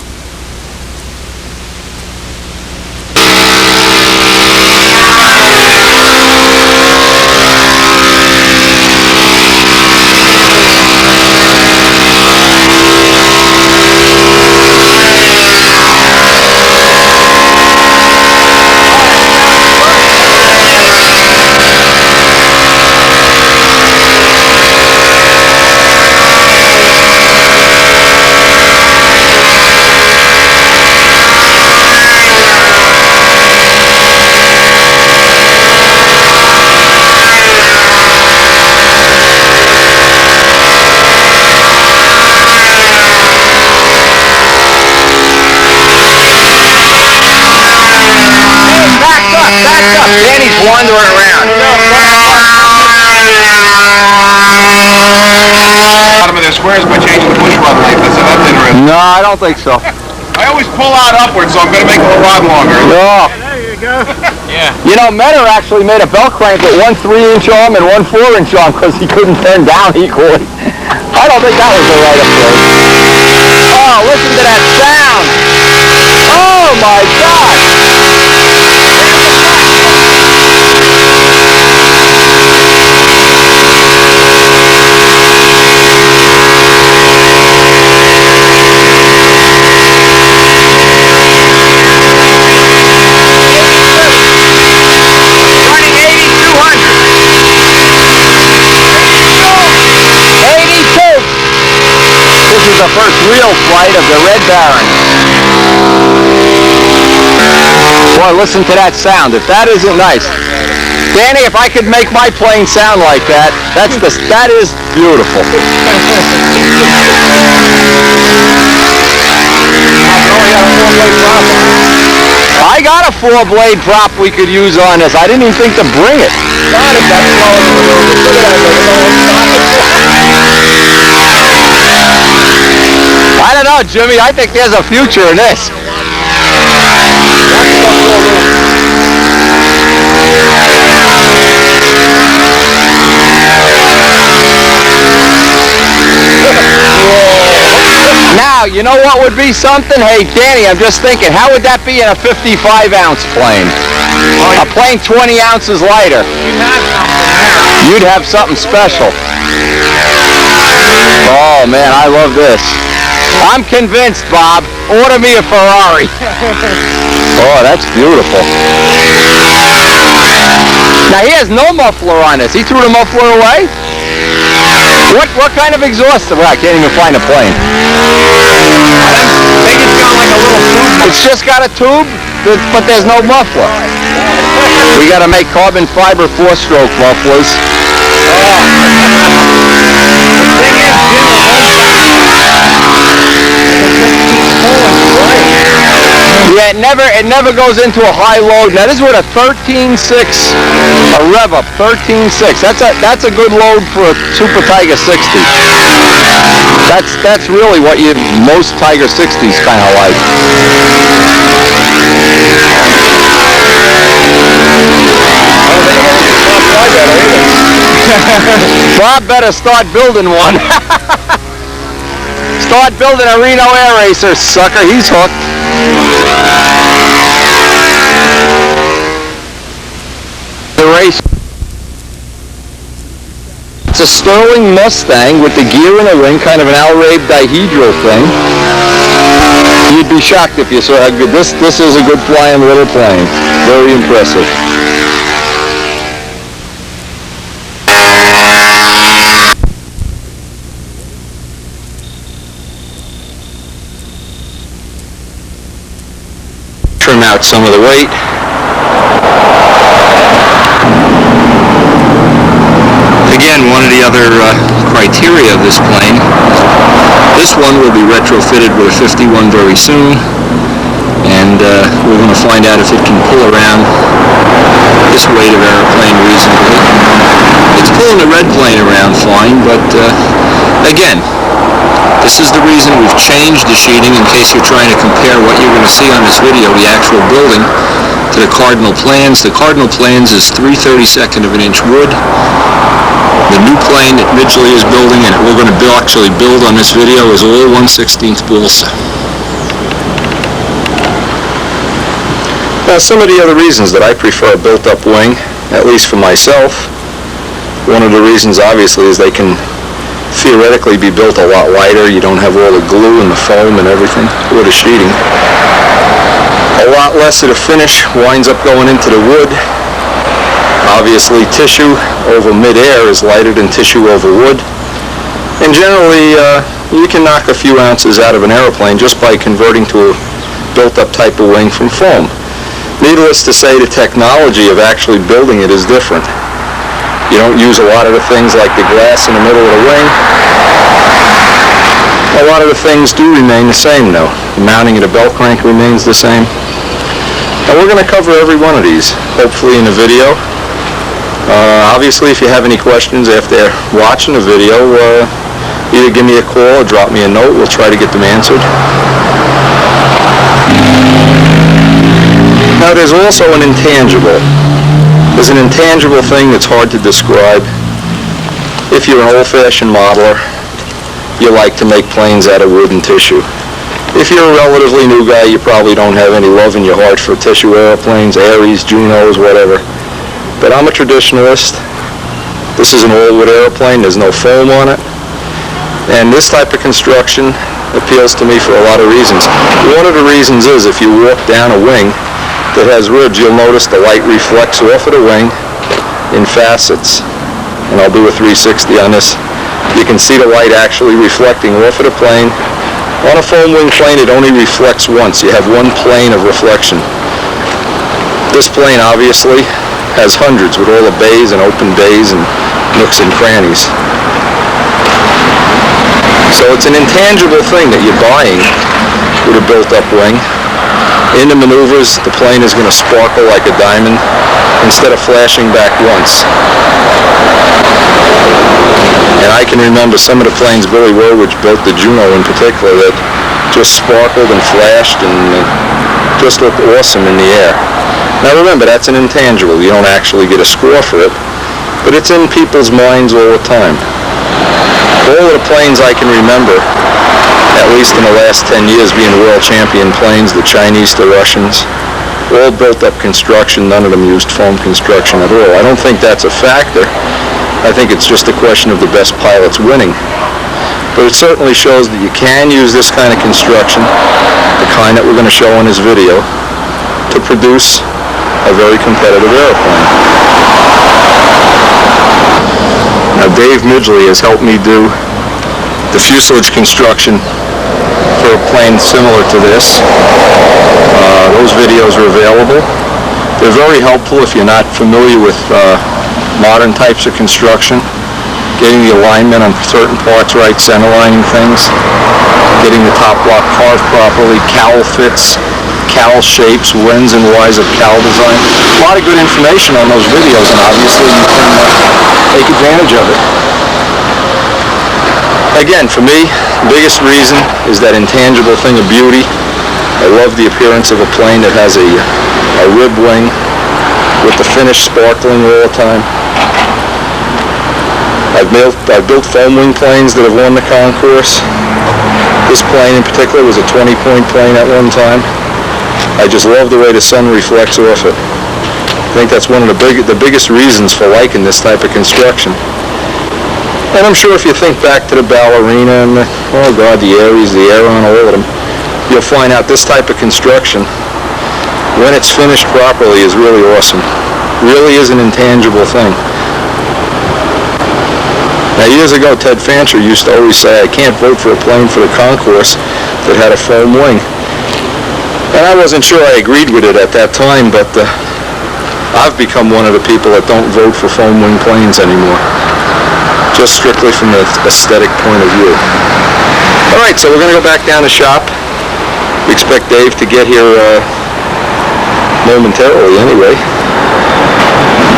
Danny's wandering around. Bottom of their squares by changing the push rod length. That's interesting. No, I don't think so. I always pull out upwards, so I'm going to make the rod longer. No. There you go. Yeah. You know, Menor actually made a belt crank with one 3-inch arm and one 4-inch arm because he couldn't turn down equally. I don't think that was the right approach. Oh, listen to that sound. Oh my God. The first real flight of the Red Baron. Boy, listen to that sound. If that isn't nice. Danny, if I could make my plane sound like that, that is beautiful. I got a 4-blade prop we could use on this. I didn't even think to bring it. God, if that's I don't know, Jimmy. I think there's a future in this. Now, you know what would be something? Hey, Danny, I'm just thinking, how would that be in a 55-ounce plane? A plane 20 ounces lighter. You'd have something special. Oh, man, I love this. I'm convinced, Bob. Order me a Ferrari. Oh, that's beautiful. Now, he has no muffler on this. He threw the muffler away? What kind of exhaust? Well, I can't even find a plane. I think it's got like a little tube. It's just got a tube, but there's no muffler. We got to make carbon fiber 4-stroke mufflers. Yeah, it never goes into a high load. Now this is with a 13.6, a rev up 13.6. That's a good load for a Super Tiger 60. That's really what most Tiger 60s kind of like. Bob better start building one. start building a Reno Air Racer, sucker. He's hooked. The race. It's a Sterling Mustang with the gear in the ring, kind of an Al-Rabe dihedral thing. You'd be shocked if you saw how good this is. A good flying little plane. Very impressive. Trim out some of the weight. Again, one of the other criteria of this plane, this one will be retrofitted with a 51 very soon, and we're going to find out if it can pull around this weight of airplane reasonably. It's pulling the red plane around fine, but again, this is the reason we've changed the sheeting in case you're trying to compare what you're going to see on this video, the actual building, to the Cardinal plans. The Cardinal plans is 3/32 of an inch wood. The new plane that Midgley is building and that we're going to actually build on this video is all 1/16 balsa. Now, some of the other reasons that I prefer a built-up wing, at least for myself, one of the reasons obviously is they can theoretically be built a lot lighter. You don't have all the glue and the foam and everything, or the sheeting. A lot less of the finish winds up going into the wood. Obviously, tissue over mid-air is lighter than tissue over wood. And generally, you can knock a few ounces out of an airplane just by converting to a built-up type of wing from foam. Needless to say, the technology of actually building it is different. You don't use a lot of the things like the glass in the middle of the wing. A lot of the things do remain the same, though. The mounting of the belt crank remains the same. And we're going to cover every one of these, hopefully in the video. Obviously, if you have any questions after watching the video, either give me a call or drop me a note. We'll try to get them answered. Now, there's also an intangible. There's an intangible thing that's hard to describe. If you're an old-fashioned modeler, you like to make planes out of wood and tissue. If you're a relatively new guy, you probably don't have any love in your heart for tissue airplanes, Aries, Junos, whatever. But I'm a traditionalist. This is an all-wood airplane. There's no foam on it. And this type of construction appeals to me for a lot of reasons. One of the reasons is if you walk down a wing that has ribs, you'll notice the light reflects off of the wing in facets. And I'll do a 360 on this. You can see the light actually reflecting off of the plane. On a foam wing plane, it only reflects once. You have one plane of reflection. This plane obviously has hundreds with all the bays and open bays and nooks and crannies. So it's an intangible thing that you're buying with a built-up wing. In the maneuvers, the plane is going to sparkle like a diamond instead of flashing back once. And I can remember some of the planes Billy Woolridge built, the Juno in particular, that just sparkled and flashed and just looked awesome in the air. Now remember, that's an intangible. You don't actually get a score for it, but it's in people's minds all the time. All of the planes I can remember, at least in the last 10 years being world champion planes, the Chinese, the Russians, all built up construction. None of them used foam construction at all. I don't think that's a factor. I think it's just a question of the best pilots winning. But it certainly shows that you can use this kind of construction, the kind that we're going to show in this video, to produce a very competitive airplane. Now Dave Midgley has helped me do the fuselage construction for a plane similar to this. Those videos are available. They're very helpful if you're not familiar with modern types of construction. Getting the alignment on certain parts right, center lining things, getting the top block carved properly, cowl fits, cowl shapes, whens and whys of cowl design. A lot of good information on those videos, and obviously you can take advantage of it. Again, for me, the biggest reason is that intangible thing of beauty. I love the appearance of a plane that has a rib wing with the finish sparkling all the time. I've built foam wing planes that have won the concourse. This plane in particular was a 20-point plane at one time. I just love the way the sun reflects off it. I think that's one of the biggest reasons for liking this type of construction. And I'm sure if you think back to the ballerina and the Aries, the Aeron, all of them, you'll find out this type of construction, when it's finished properly, is really awesome. Really is an intangible thing. Now, years ago, Ted Fancher used to always say, I can't vote for a plane for the concourse that had a foam wing. And I wasn't sure I agreed with it at that time, but I've become one of the people that don't vote for foam wing planes anymore. Just strictly from an aesthetic point of view. All right, so we're going to go back down to shop. We expect Dave to get here momentarily anyway.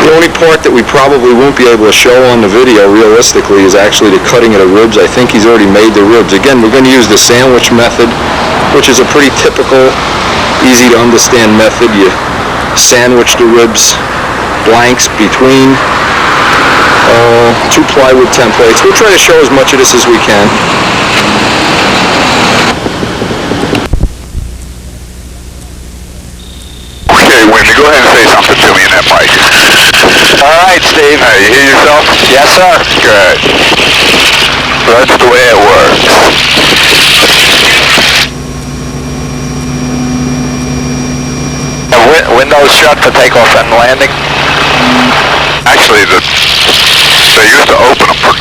The only part that we probably won't be able to show on the video realistically is actually the cutting of the ribs. I think he's already made the ribs. Again, we're going to use the sandwich method, which is a pretty typical, easy to understand method. You sandwich the ribs blanks between two plywood templates. We'll try to show as much of this as we can. Okay, Wendy, go ahead and say something to me in that mic. All right, Steve. Hey, you hear yourself? Yes, sir. Good. That's the way it works. Windows shut for takeoff and landing? Actually, they used to open them for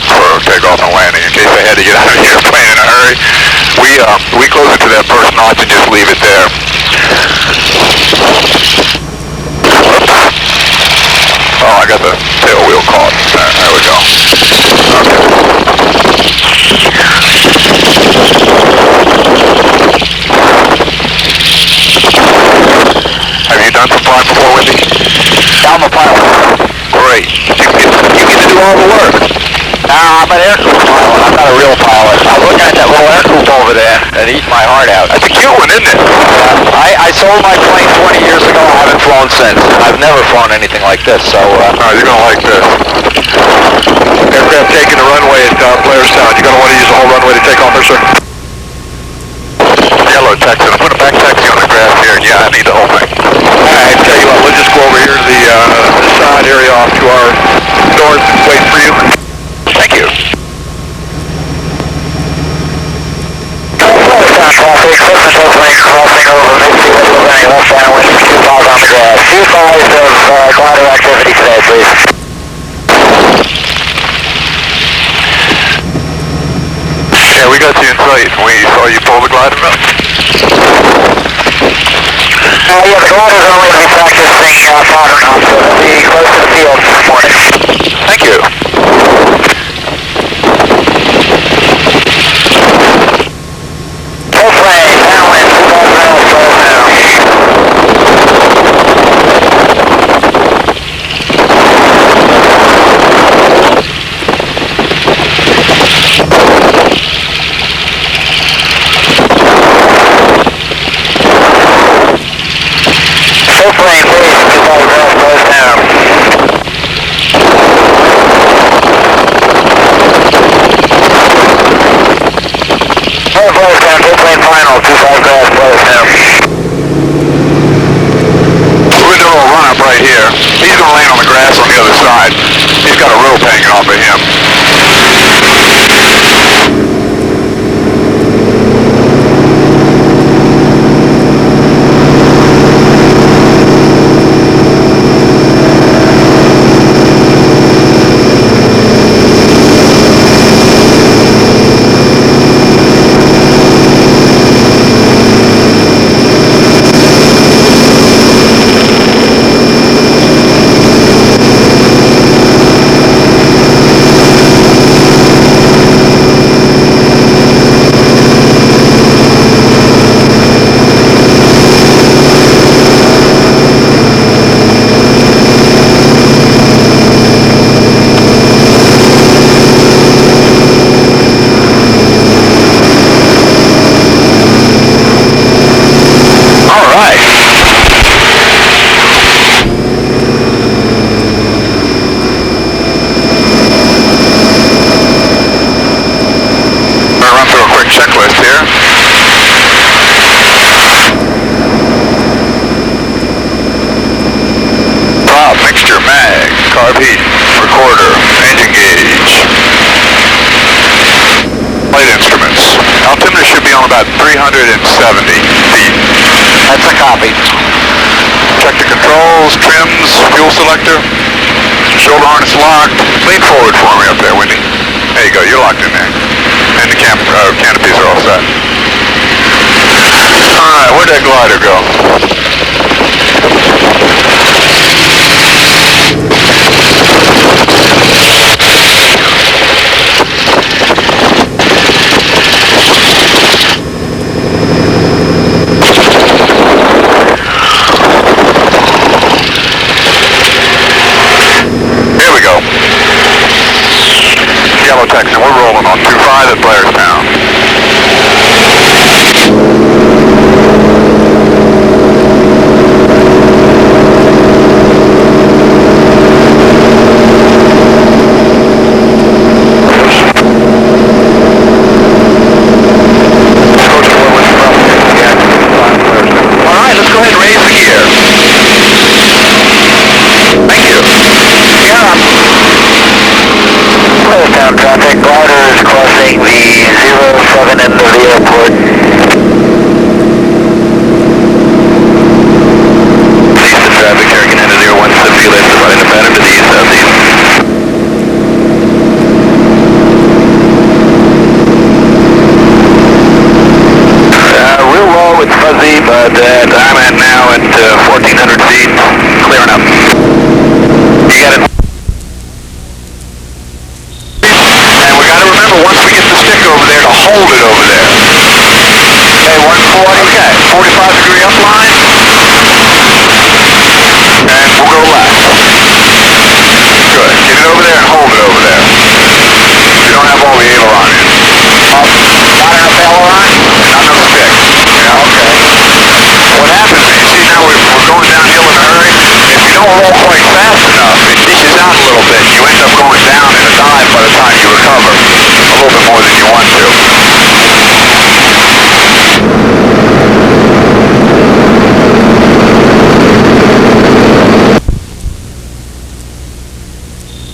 takeoff and landing in case they had to get out of the airplane in a hurry. We close it to that first notch and just leave it there. Oh, I got the tail wheel caught. There we go. Have you done some flying before, Wendy? I'm a pilot. Great. You get to do all the work. I'm an aircraft pilot. I'm not a real pilot. I was looking at that little aircraft over there that eats my heart out. That's a cute one, isn't it? I sold my plane 20 years ago. I haven't flown since. I've never flown anything like this, so... you're going to like this. Aircraft taking the runway at Blairstown. You're going to want to use the whole runway to take off there, sir? Yellow taxi. I'm putting a back taxi on the graph here. Yeah, I need the whole thing. Alright, tell you what, we'll just go over here to the side area off to our north and wait for you. Thank you. Traffic, crossing over midfield, any left downwind, 2 miles on the grass. 2 miles of glider activity today, please. Yeah, we got you in sight. We saw you pull the glider up. Yeah, the glider's only going to be practicing pattern off, so it'll be close to the field this morning. Thank you. Full plane, downwind, 2 miles slow now. Full plane, please, 2 miles slow down. Final, 2-5 grass, close now. We're doing a little run-up right here. He's going to land on the grass on the other side. He's got a rope hanging off of him. Checklist here. about 370 feet. That's a copy. Check the controls, trims, fuel selector, shoulder harness locked. Lean forward for me up there, Wendy. There you go, you're locked in there. And the canopies are all set. Alright, where'd that glider go? Here we go. Yellow Texan, we're rolling on 2-5 at Blairstown. Alright, let's go ahead and raise the gear. Thank you. Blairstown traffic, glider is crossing the 07 end of the airport. East of traffic, carrying into the 150 left, running the pattern to the east southeast. Real low, it's fuzzy, but I'm at now at 1,400 feet, clearing up. You got it. And we got to remember, once we get the stick over there, to hold it over there. Okay, 140. Okay, 45-degree upline. And we'll go left. Good. Get it over there and hold it over there. You don't have all the aileron in. Not enough aileron? Not enough stick. Yeah, okay. What happens is, you see now we're going downhill in a hurry. If you don't roll quite fast enough, it dishes out a little bit. You end up going down in a dive by the time you recover. A little bit more than you want to.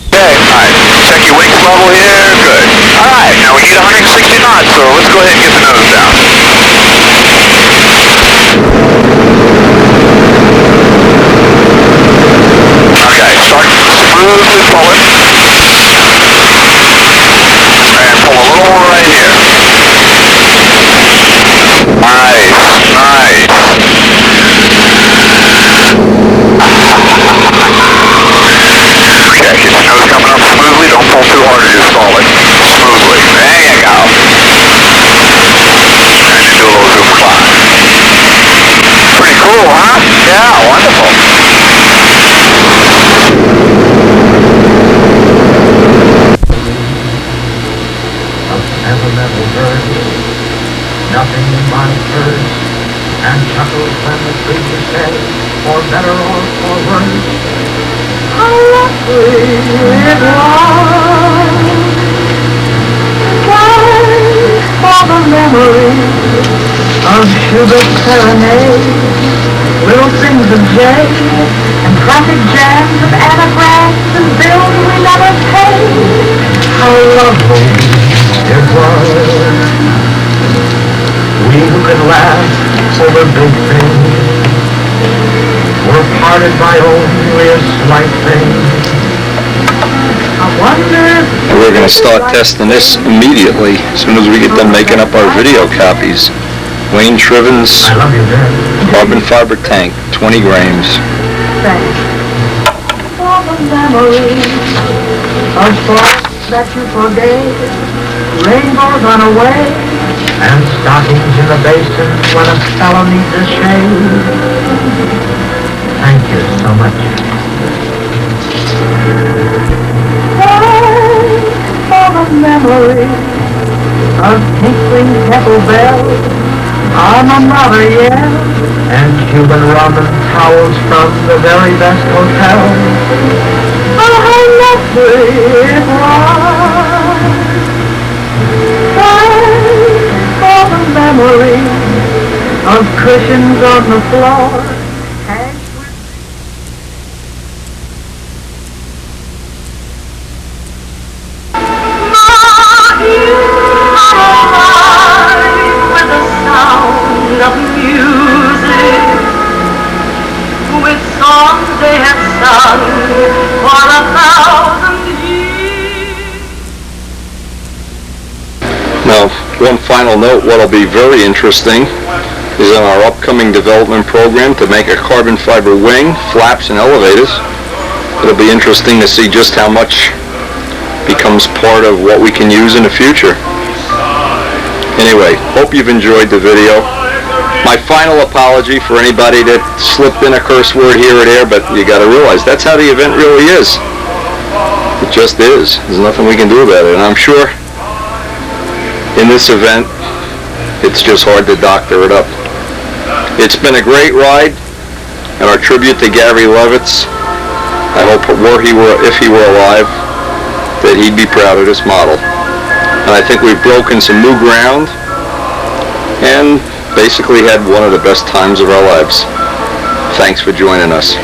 Okay, alright. Check your wings level here. Good. Alright, now we need 160 knots, so let's go ahead and get the nose down. Okay, start smoothly pulling. And pull a little more right here. Nice, nice. Okay, get your nose coming up smoothly. Don't pull too hard or you'll stall it. Smoothly. There you go. And you do a little zoom climb. Pretty cool, huh? Yeah, wonderful. Sentimental bird, nothing in my purse, and chuckles when the creature says, for better or for worse, how lovely it was. Thanks for the memory of Schubert's serenade, little things of jade, and traffic jams of anagrams and bills we never paid. How lovely it was. We who could laugh over big things were parted by only a slight thing. I wonder if We're going to start testing this immediately as soon as we get done making up our video copies. Wayne Shriven's I love you, Dad. carbon fiber tank, 20 grams. Thanks for the memory of thoughts that you forgave, rainbows on a wave, and stockings in the basin when a fellow needs a shave. Thank you so much. Thanks for the memory of tinkling kettle bells on my mother, yeah, and Cuban rum and towels from the very best hotel. Oh, how lovely it was. Thanks for the memory of cushions on the floor. With a One final note, what'll be very interesting is in our upcoming development program to make a carbon fiber wing, flaps, and elevators. It'll be interesting to see just how much becomes part of what we can use in the future. Anyway, hope you've enjoyed the video. My final apology for anybody that slipped in a curse word here or there, but you gotta realize that's how the event really is. It just is. There's nothing we can do about it. And I'm sure in this event, it's just hard to doctor it up. It's been a great ride, and our tribute to Gary Levitz. I hope if he were alive, that he'd be proud of this model. And I think we've broken some new ground, and basically had one of the best times of our lives. Thanks for joining us.